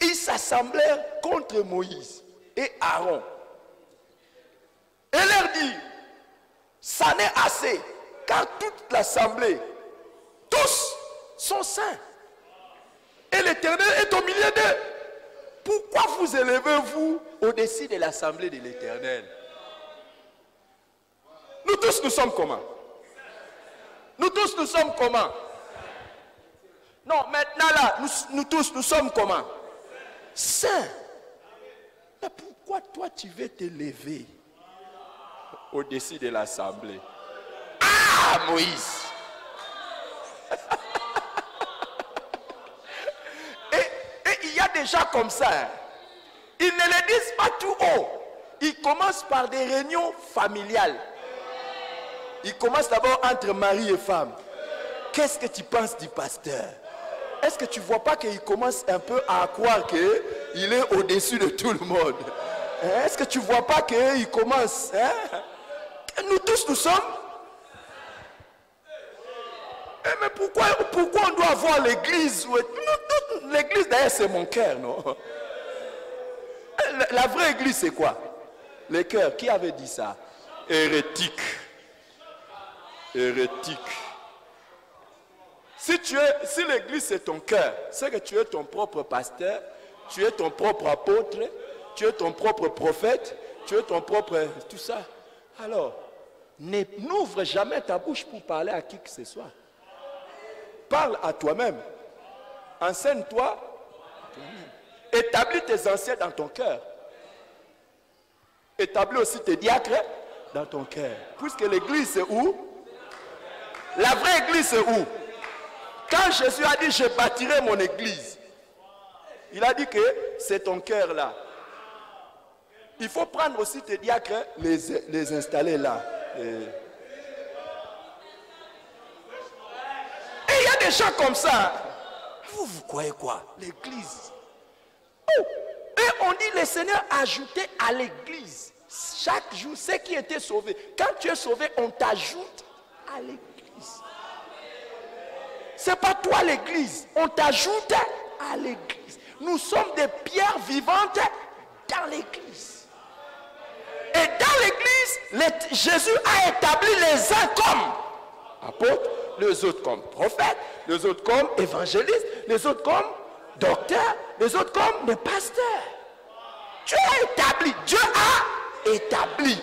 [SPEAKER 1] Ils s'assemblèrent contre Moïse et Aaron. Et leur dit, ça n'est assez, car toute l'assemblée, tous sont saints. Et l'Éternel est au milieu d'eux. Pourquoi vous élevez-vous au-dessus de l'assemblée de l'Éternel? Nous tous, nous sommes comment? Nous tous, nous sommes comment? Non, maintenant là, nous tous, nous sommes comment? Saints. Mais pourquoi toi, tu veux te lever au-dessus de l'assemblée? Ah, Moïse! et il y a des gens comme ça. Hein. Ils ne le disent pas tout haut. Ils commencent par des réunions familiales. Ils commencent d'abord entre mari et femme. Qu'est-ce que tu penses du pasteur? Est-ce que tu ne vois pas qu'il commence un peu à croire qu'il est au-dessus de tout le monde? Est-ce que tu ne vois pas qu'il commence? Nous tous, nous sommes. Mais pourquoi on doit avoir l'église? L'église d'ailleurs c'est mon cœur, non? La vraie église c'est quoi? Le cœur. Qui avait dit ça? Hérétique. Hérétique. Si l'église c'est ton cœur, c'est que tu es ton propre pasteur, tu es ton propre apôtre, tu es ton propre prophète, tu es ton propre... tout ça. Alors, n'ouvre jamais ta bouche pour parler à qui que ce soit. Parle à toi-même. Enseigne-toi. Établis tes anciens dans ton cœur. Établis aussi tes diacres dans ton cœur. Puisque l'église c'est où? La vraie église c'est où? Quand Jésus a dit je bâtirai mon église, il a dit que c'est ton cœur là. Il faut prendre aussi tes diacres, les installer là. Et il y a des gens comme ça. Vous croyez quoi? L'église. Oh. Et on dit le Seigneur a ajouté à l'église. Chaque jour, ceux qui étaient sauvés. Quand tu es sauvé, on t'ajoute à l'église. Ce n'est pas toi l'église. On t'ajoute à l'église. Nous sommes des pierres vivantes dans l'église. Et dans l'église, Jésus a établi les uns comme apôtres, les autres comme prophètes, les autres comme évangélistes, les autres comme docteurs, les autres comme des pasteurs. Dieu a établi. Dieu a établi.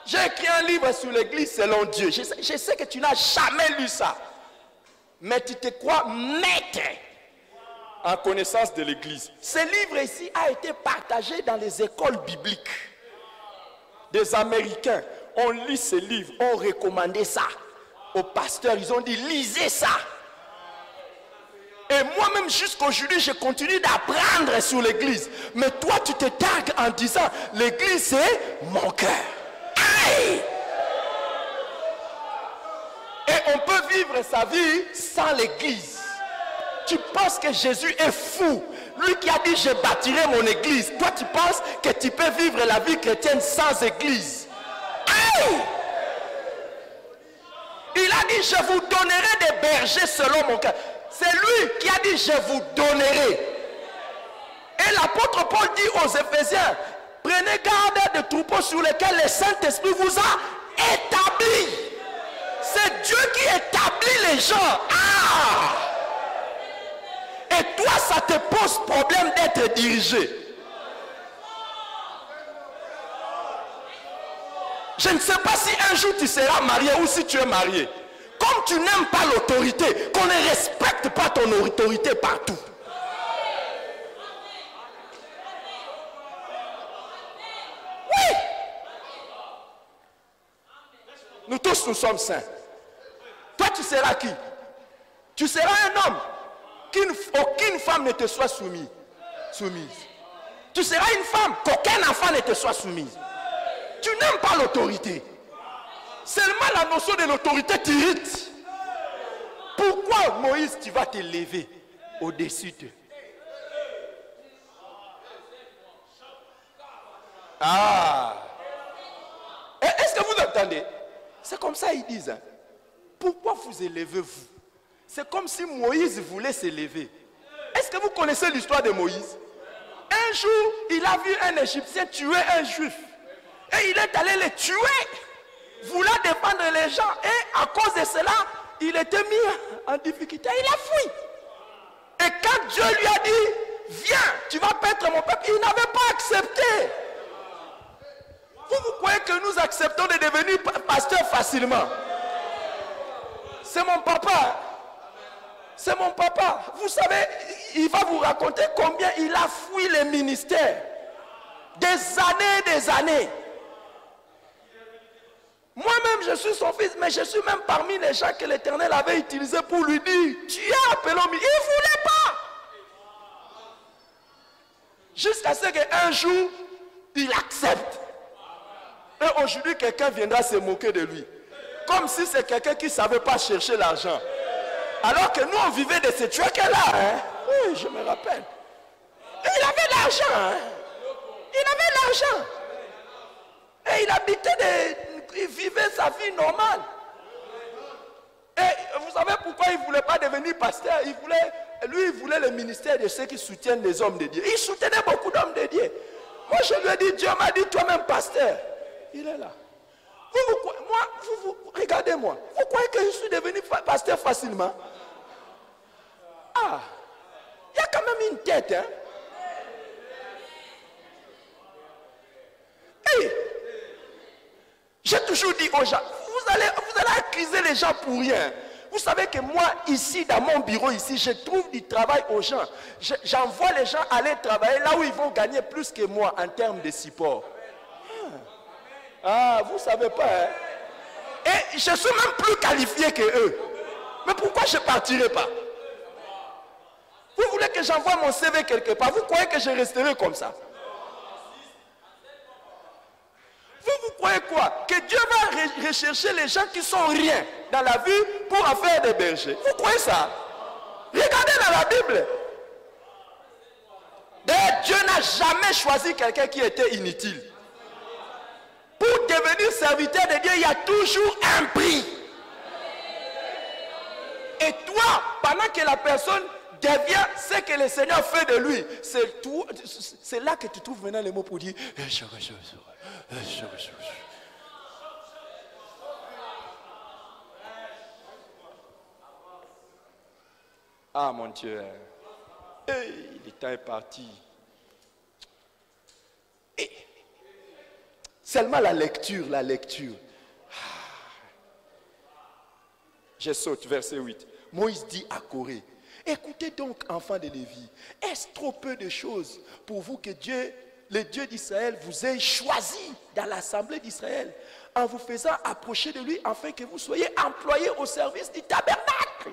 [SPEAKER 1] J'ai écrit un livre sur l'église selon Dieu. Je sais que tu n'as jamais lu ça. Mais tu te crois maître en connaissance de l'église. Ce livre ici a été partagé dans les écoles bibliques. Des Américains ont lu ce livre, ont recommandé ça aux pasteurs. Ils ont dit, lisez ça. Et moi-même, jusqu'aujourd'hui, je continue d'apprendre sur l'église. Mais toi, tu te targues en disant, l'église, c'est mon cœur. Aïe! Et on peut vivre sa vie sans l'église. Tu penses que Jésus est fou. Lui qui a dit, je bâtirai mon église. Toi, tu penses que tu peux vivre la vie chrétienne sans église. Aïe! Il a dit, je vous donnerai des bergers selon mon cœur. C'est lui qui a dit, je vous donnerai. Et l'apôtre Paul dit aux Éphésiens, prenez garde des troupeaux sur lesquels le Saint-Esprit vous a établi. C'est Dieu qui établit les gens. Ah! Et toi, ça te pose problème d'être dirigé. Je ne sais pas si un jour tu seras marié ou si tu es marié. Comme tu n'aimes pas l'autorité, qu'on ne respecte pas ton autorité partout. Oui. Nous tous, nous sommes saints. Toi, tu seras qui? Tu seras un homme. Qu'aucune femme ne te soit soumise. Tu seras une femme. Qu'aucun enfant ne te soit soumise. Tu n'aimes pas l'autorité. Seulement la notion de l'autorité t'irrite. Pourquoi, Moïse, tu vas te lever au-dessus d'eux? Ah! Est-ce que vous entendez? C'est comme ça ils disent. Hein? Pourquoi vous élevez-vous? C'est comme si Moïse voulait s'élever. Est-ce que vous connaissez l'histoire de Moïse? Un jour, il a vu un Égyptien tuer un Juif. Et il est allé le tuer. Voulant défendre les gens. Et à cause de cela, il était mis en difficulté. Il a fui. Et quand Dieu lui a dit, viens, tu vas paître mon peuple, il n'avait pas accepté. Vous croyez que nous acceptons de devenir pasteur facilement? C'est mon papa. C'est mon papa. Vous savez, il va vous raconter combien il a fui les ministères. Des années. Moi-même, je suis son fils, mais je suis même parmi les gens que l'Éternel avait utilisés pour lui dire, tu es appelé au milieu. Il ne voulait pas. Jusqu'à ce qu'un jour, il accepte. Et aujourd'hui, quelqu'un viendra se moquer de lui. Comme si c'est quelqu'un qui ne savait pas chercher l'argent. Alors que nous, on vivait de ces trucs-là. Hein? Oui, je me rappelle. Et il avait l'argent. Hein? Il avait l'argent. Et il habitait, il vivait sa vie normale. Et vous savez pourquoi il ne voulait pas devenir pasteur? Il voulait le ministère de ceux qui soutiennent les hommes de Dieu. Il soutenait beaucoup d'hommes de Dieu. Moi, je lui ai dit, Dieu m'a dit, toi-même pasteur. Il est là. Regardez-moi. Vous croyez que je suis devenu pasteur facilement? Ah, il y a quand même une tête. Hein? Hey, j'ai toujours dit aux gens, vous allez accuser les gens pour rien. Vous savez que moi, ici, dans mon bureau, ici, je trouve du travail aux gens. J'envoie les gens aller travailler là où ils vont gagner plus que moi en termes de support. Ah, vous ne savez pas. Hein? Et je suis même plus qualifié que eux. Mais pourquoi je ne partirai pas? Vous voulez que j'envoie mon CV quelque part? Vous croyez que je resterai comme ça? Vous croyez quoi? Que Dieu va rechercher les gens qui sont rien dans la vie pour en faire des bergers. Vous croyez ça? Regardez dans la Bible. D'ailleurs, Dieu n'a jamais choisi quelqu'un qui était inutile. Pour devenir serviteur de Dieu, il y a toujours un prix. Et toi, pendant que la personne devient ce que le Seigneur fait de lui, c'est là que tu trouves maintenant les mots pour dire ah mon Dieu, le temps est parti. Et seulement la lecture. Je saute, verset 8. Moïse dit à Corée, écoutez donc, enfants de Lévi, est-ce trop peu de choses pour vous que Dieu, le Dieu d'Israël, vous ait choisi dans l'assemblée d'Israël en vous faisant approcher de lui afin que vous soyez employés au service du tabernacle?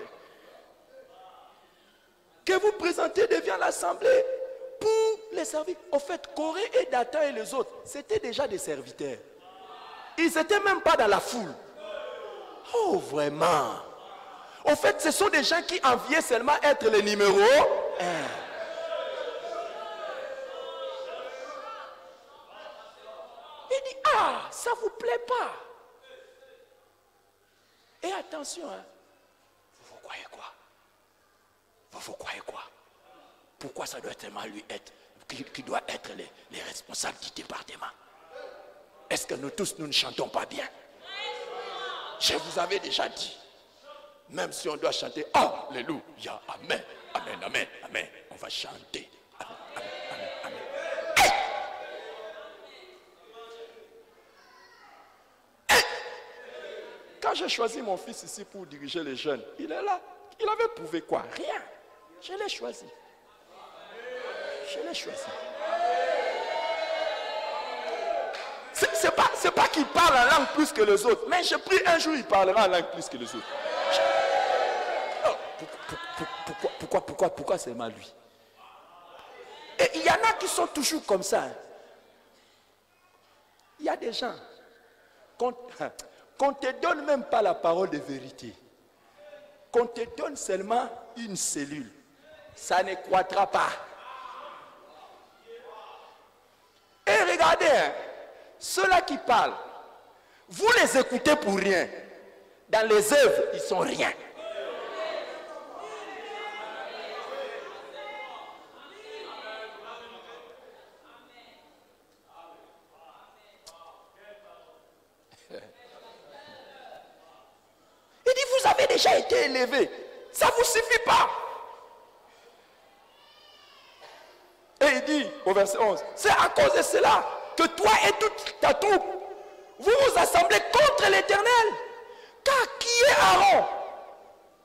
[SPEAKER 1] Que vous présentez devant l'assemblée pour les servir. En fait, Corée et Dathan et les autres, c'était déjà des serviteurs. Ils n'étaient même pas dans la foule. Oh, vraiment. En fait, ce sont des gens qui enviaient seulement être le numéro 1. Il dit, ah, ça ne vous plaît pas. Et attention, hein. Vous croyez quoi? Vous croyez quoi? Pourquoi ça doit tellement lui être, qui doit être les responsables du département? Est-ce que nous tous, nous ne chantons pas bien? Je vous avais déjà dit, même si on doit chanter Alléluia, Amen, Amen, Amen, Amen, on va chanter. Amen, Amen, Amen, Amen. Hey! Hey! Quand j'ai choisi mon fils ici pour diriger les jeunes, il est là. Il avait prouvé quoi? Rien. Je l'ai choisi. Je l'ai choisi. C'est pas qu'il parle en langue plus que les autres, mais je prie un jour il parlera en langue plus que les autres. Pourquoi seulement lui? Et il y en a qui sont toujours comme ça. Il y a des gens, qu'on ne te donne même pas la parole de vérité, qu'on te donne seulement une cellule, ça ne croîtra pas. Et regardez, hein, ceux-là qui parlent, vous les écoutez pour rien. Dans les œuvres, ils sont rien. Il dit, vous avez déjà été élevé. Ça ne vous suffit pas. Et il dit, au verset 11, c'est à cause de cela que toi et toute ta troupe, vous vous assemblez contre l'Éternel. Car qui est Aaron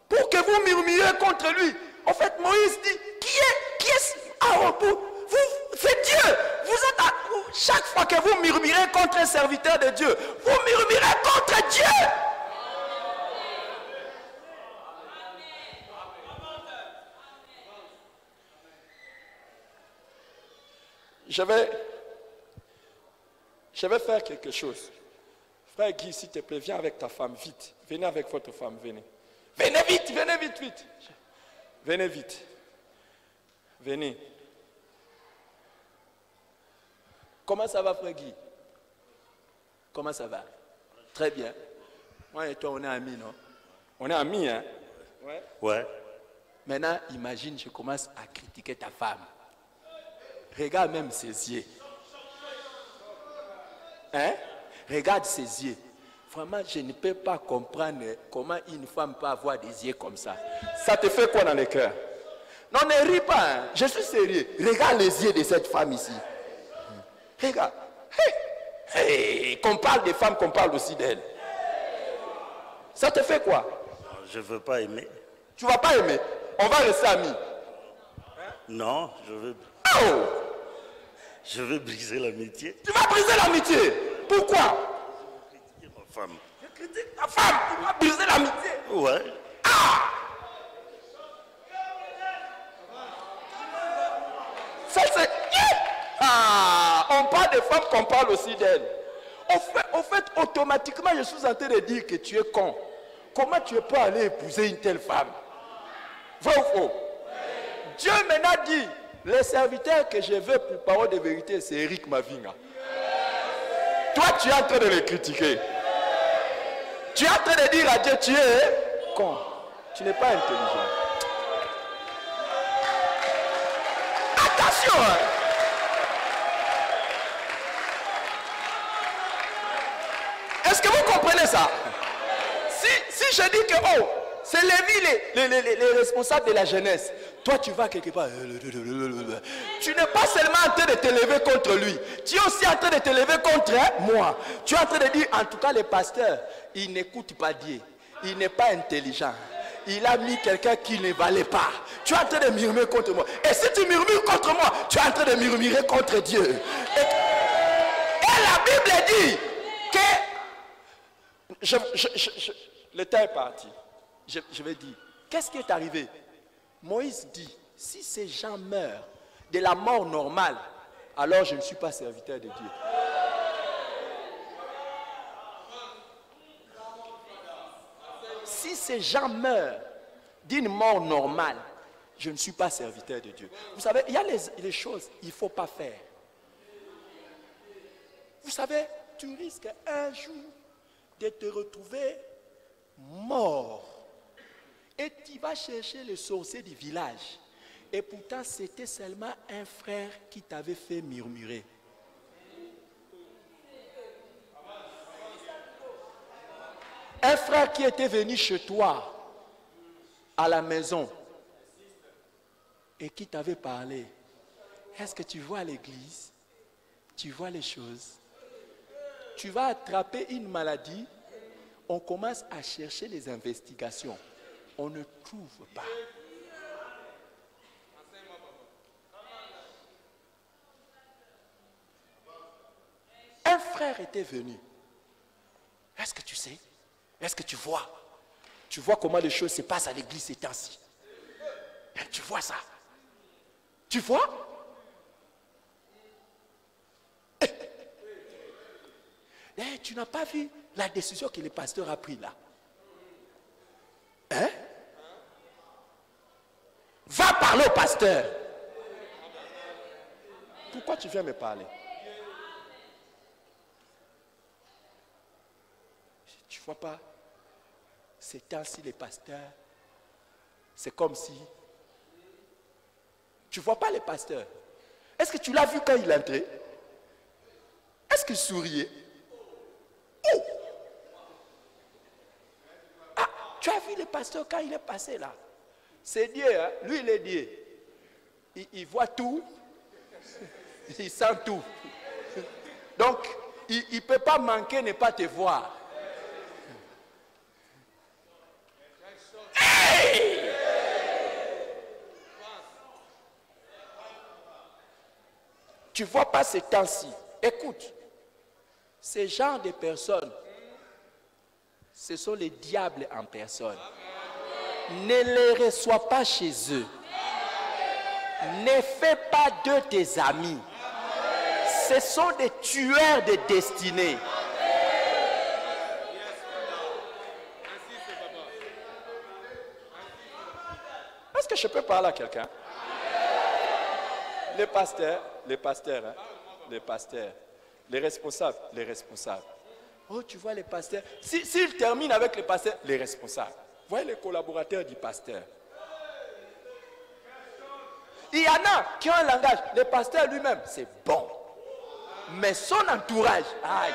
[SPEAKER 1] pour que vous murmuriez contre lui? En fait, Moïse dit, qui est Aaron pour vous? C'est Dieu. Vous êtes chaque fois que vous murmurez contre un serviteur de Dieu, vous murmurez contre Dieu. je vais faire quelque chose. Frère Guy, s'il te plaît, viens avec ta femme, vite. Venez avec votre femme, venez. Venez vite, venez vite, vite. Venez vite. Venez. Comment ça va, frère Guy? Comment ça va? Très bien. Moi et toi, on est amis, non? On est amis, hein? Ouais.
[SPEAKER 2] Ouais.
[SPEAKER 1] Maintenant, imagine, je commence à critiquer ta femme. Regarde même ses yeux. Hein? Regarde ses yeux. Vraiment, je ne peux pas comprendre comment une femme peut avoir des yeux comme ça. Ça te fait quoi dans le cœur? Non, ne ris pas, hein. Je suis sérieux. Regarde les yeux de cette femme ici. Regarde. Hey. Hey. Qu'on parle des femmes, qu'on parle aussi d'elles. Ça te fait quoi?
[SPEAKER 2] Je ne veux pas aimer.
[SPEAKER 1] Tu ne vas pas aimer? On va rester amis.
[SPEAKER 2] Non, je veux...
[SPEAKER 1] Oh!
[SPEAKER 2] Je veux briser l'amitié.
[SPEAKER 1] Tu vas briser l'amitié? Pourquoi?
[SPEAKER 2] Je veux critiquer ma femme.
[SPEAKER 1] Je critique ta femme, tu vas briser l'amitié?
[SPEAKER 2] Ouais.
[SPEAKER 1] Ah! Ça c'est... Ah! On parle des femmes qu'on parle aussi d'elles. Au fait, automatiquement, je suis en train de dire que tu es con. Comment tu peux aller épouser une telle femme? Vrai ou faux? Dieu maintenant dit, les serviteurs que je veux pour parole de vérité, c'est Eric Mavinga. Toi, tu es en train de les critiquer. Tu es en train de dire à Dieu, tu es con. Tu n'es pas intelligent. Attention! Hein. Est-ce que vous comprenez ça? Si je dis que, oh, c'est Lévi les responsables de la jeunesse, toi tu vas quelque part. Tu n'es pas seulement en train de te lever contre lui, tu es aussi en train de te lever contre moi. Tu es en train de dire, en tout cas les pasteurs, il n'écoute pas Dieu, il n'est pas intelligent. Il a mis quelqu'un qui ne valait pas. Tu es en train de murmurer contre moi. Et si tu murmures contre moi, tu es en train de murmurer contre Dieu. Et la Bible dit que le temps est parti. Je vais dire, qu'est-ce qui est arrivé? Moïse dit, si ces gens meurent de la mort normale, alors je ne suis pas serviteur de Dieu. Si ces gens meurent d'une mort normale, je ne suis pas serviteur de Dieu. Vous savez, il y a les choses qu'il ne faut pas faire. Vous savez, tu risques un jour de te retrouver mort. Et tu vas chercher le sorcier du village. Et pourtant, c'était seulement un frère qui t'avait fait murmurer. Un frère qui était venu chez toi, à la maison, et qui t'avait parlé. Est-ce que tu vois l'église? Tu vois les choses? Tu vas attraper une maladie, on commence à chercher les investigations. On ne trouve pas. Un frère était venu. Est-ce que tu sais? Est-ce que tu vois? Tu vois comment les choses se passent à l'église ces temps-ci? Tu vois ça? Tu vois? Tu n'as pas vu la décision que le pasteur a prise là? Hein? Va parler au pasteur. Pourquoi tu viens me parler? Tu vois pas? C'est ainsi les pasteurs. C'est comme si... Tu vois pas les pasteurs? Est-ce que tu l'as vu quand il est entré? Est-ce qu'il souriait? Oh! Ah, tu as vu le pasteur quand il est passé là? C'est Dieu, hein? Lui il est Dieu. Il voit tout, il sent tout. Donc, il ne peut pas manquer, ne pas te voir. Hey! Tu ne vois pas ces temps-ci. Écoute, ces genres de personnes, ce sont les diables en personne. Ne les reçois pas chez eux. Ne fais pas d'eux tes amis. ce sont des tueurs de destinée. Est-ce que je peux parler à quelqu'un? Les pasteurs, hein, les pasteurs, les responsables. Oh, tu vois les pasteurs. S'ils terminent avec les pasteurs, les responsables. Voyez les collaborateurs du pasteur. Il y en a qui ont un langage. Le pasteur lui-même, c'est bon. Mais son entourage, aïe.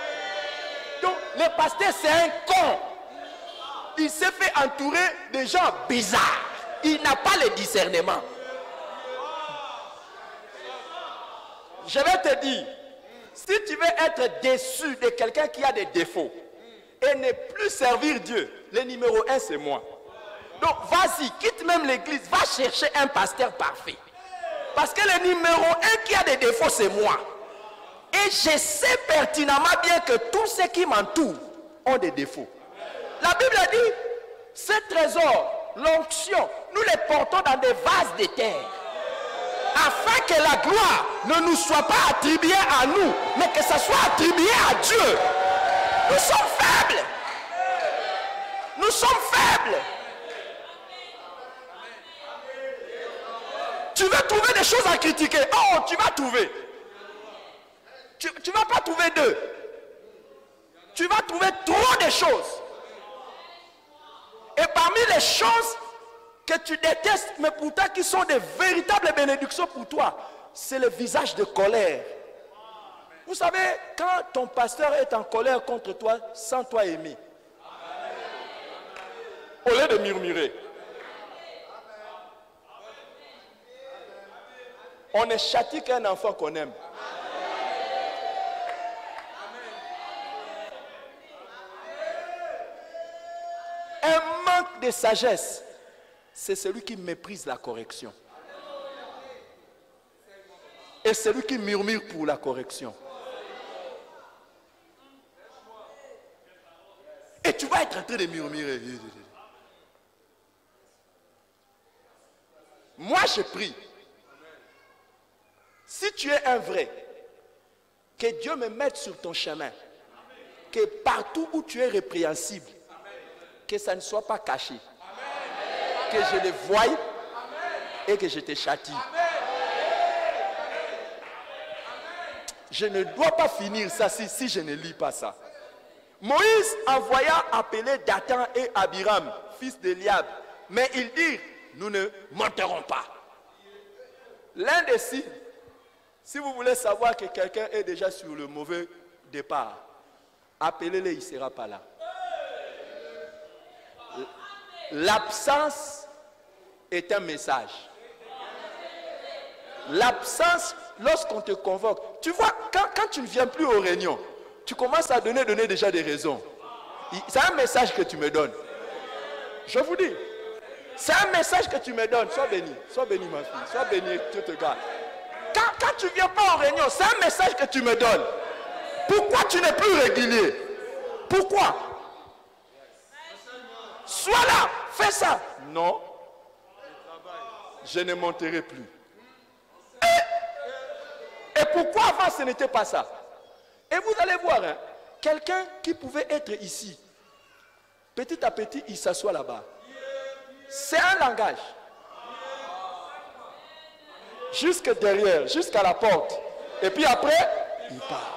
[SPEAKER 1] Donc, le pasteur, c'est un con. Il s'est fait entourer de gens bizarres. Il n'a pas le discernement. Je vais te dire, si tu veux être déçu de quelqu'un qui a des défauts et ne plus servir Dieu, le numéro 1, c'est moi. Donc, vas-y, quitte même l'église, va chercher un pasteur parfait. Parce que le numéro 1 qui a des défauts, c'est moi. Et je sais pertinemment bien que tous ceux qui m'entourent ont des défauts. La Bible a dit, ces trésors, l'onction, nous les portons dans des vases de terre. Afin que la gloire ne nous soit pas attribuée à nous, mais que ça soit attribué à Dieu. Nous sommes faibles. Nous sommes faibles. Tu veux trouver des choses à critiquer. Oh, tu vas trouver. Tu ne vas pas trouver deux. Tu vas trouver trop de choses. Et parmi les choses que tu détestes, mais pourtant qui sont des véritables bénédictions pour toi, c'est le visage de colère. Vous savez, quand ton pasteur est en colère contre toi, sans toi aimer, au lieu de murmurer, on ne châtie qu'un enfant qu'on aime. Un manque de sagesse, c'est celui qui méprise la correction. Et celui qui murmure pour la correction. Et tu vas être en train de murmurer. Moi, je prie. Si tu es un vrai, que Dieu me mette sur ton chemin. Que partout où tu es répréhensible, que ça ne soit pas caché. Que je le voie et que je te châtie. Je ne dois pas finir ça si je ne lis pas ça. Moïse envoya appeler Dathan et Abiram, fils d'Eliab. Mais ils dirent, nous ne monterons pas. L'un des signes, si vous voulez savoir que quelqu'un est déjà sur le mauvais départ, appelez-le, il ne sera pas là. L'absence est un message. L'absence, lorsqu'on te convoque, tu vois, quand tu ne viens plus aux réunions, tu commences à donner déjà des raisons. C'est un message que tu me donnes. Je vous dis, c'est un message que tu me donnes. Sois béni ma fille, sois béni et tu te gardes. Quand tu ne viens pas aux réunions, c'est un message que tu me donnes. Pourquoi tu n'es plus régulier? Pourquoi? Sois là, fais ça. Non, je ne monterai plus. Et pourquoi avant ce n'était pas ça? Et vous allez voir, hein, quelqu'un qui pouvait être ici, petit à petit, il s'assoit là-bas. C'est un langage. Jusque derrière, jusqu'à la porte. Et puis après, il part.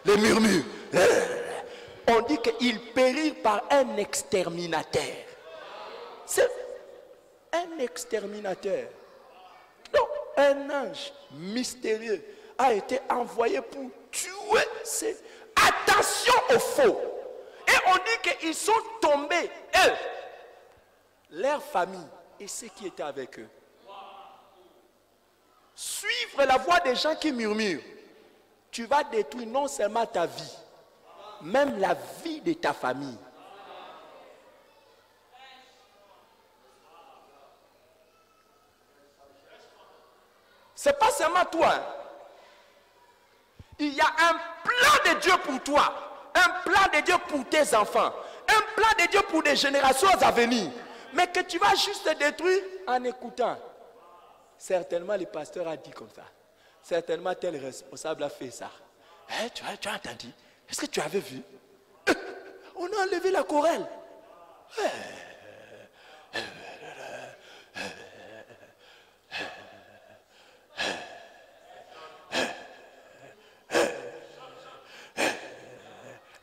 [SPEAKER 1] Les murmures. On dit qu'ils périrent par un exterminateur. C'est un exterminateur. Donc, un ange mystérieux a été envoyé pour tuer. Attention aux faux. Et on dit qu'ils sont tombés, eux, leur famille et ceux qui étaient avec eux. Suivre la voix des gens qui murmurent, tu vas détruire non seulement ta vie, même la vie de ta famille. Ce n'est pas seulement toi. Hein. Il y a un plan de Dieu pour toi. Un plan de Dieu pour tes enfants. Un plan de Dieu pour des générations à venir. Mais que tu vas juste te détruire en écoutant. Certainement, le pasteur a dit comme ça. Certainement, tel responsable a fait ça. Hein, tu as entendu? Est-ce que tu avais vu? On a enlevé la chorale.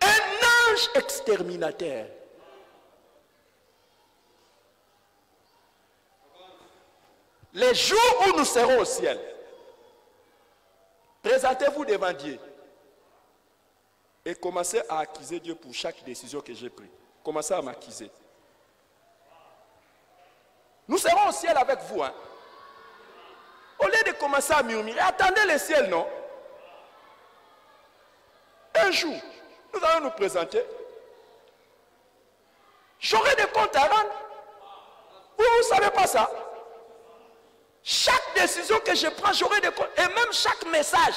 [SPEAKER 1] Un ange exterminateur. Les jours où nous serons au ciel, présentez-vous devant Dieu et commencez à accuser Dieu pour chaque décision que j'ai prise. Commencez à m'accuser. Nous serons au ciel avec vous. Hein? Au lieu de commencer à murmurer, attendez le ciel, non? Un jour, nous allons nous présenter. J'aurai des comptes à rendre. Vous ne savez pas ça? Chaque décision que je prends, j'aurai des comptes. Et même chaque message.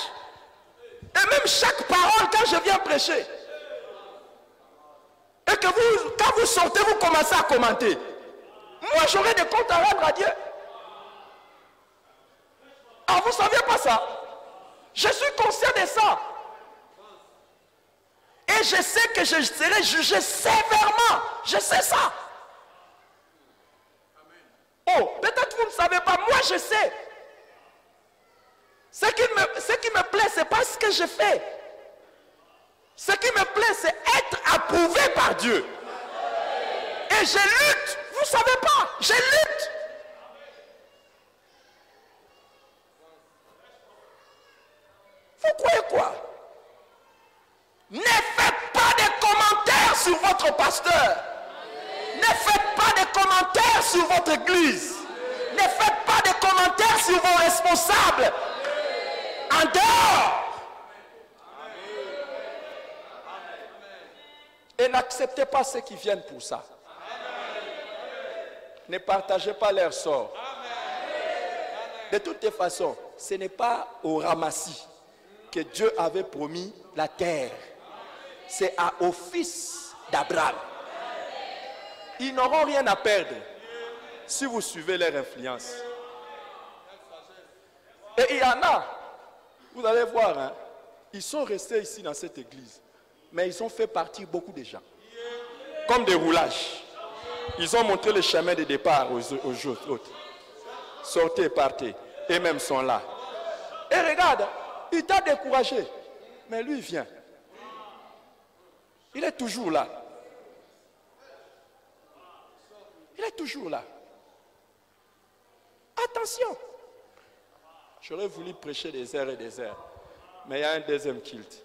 [SPEAKER 1] Et même chaque parole quand je viens prêcher. Et que vous, quand vous sortez, vous commencez à commenter. Moi, j'aurai des comptes à rendre à Dieu. Ah, vous ne saviez pas ça? Je suis conscient de ça. Et je sais que je serai jugé sévèrement. Je sais ça. Oh, peut-être vous ne savez pas. Moi, je sais. Ce qui me plaît, ce n'est pas ce que je fais. Ce qui me plaît, c'est être approuvé par Dieu. Et je lutte. Vous ne savez pas. Je lutte. Vous croyez quoi? Ne faites pas de commentaires sur votre pasteur. Ne faites pas de commentaires sur votre église. Ne faites pas de commentaires sur vos responsables. En dehors. Et n'acceptez pas ceux qui viennent pour ça. Ne partagez pas leur sort. De toutes les façons, ce n'est pas au ramassis que Dieu avait promis la terre. C'est aux fils d'Abraham. Ils n'auront rien à perdre si vous suivez leur influence. Et il y en a, vous allez voir, hein, ils sont restés ici dans cette église, mais ils ont fait partir beaucoup de gens. Comme des roulages. Ils ont montré le chemin de départ aux autres. Sortez, partez. Et même sont là. Et regarde, il t'a découragé. Mais lui, il vient. Il est toujours là. Il est toujours là. Attention. J'aurais voulu prêcher des heures et des heures. Mais il y a un deuxième culte.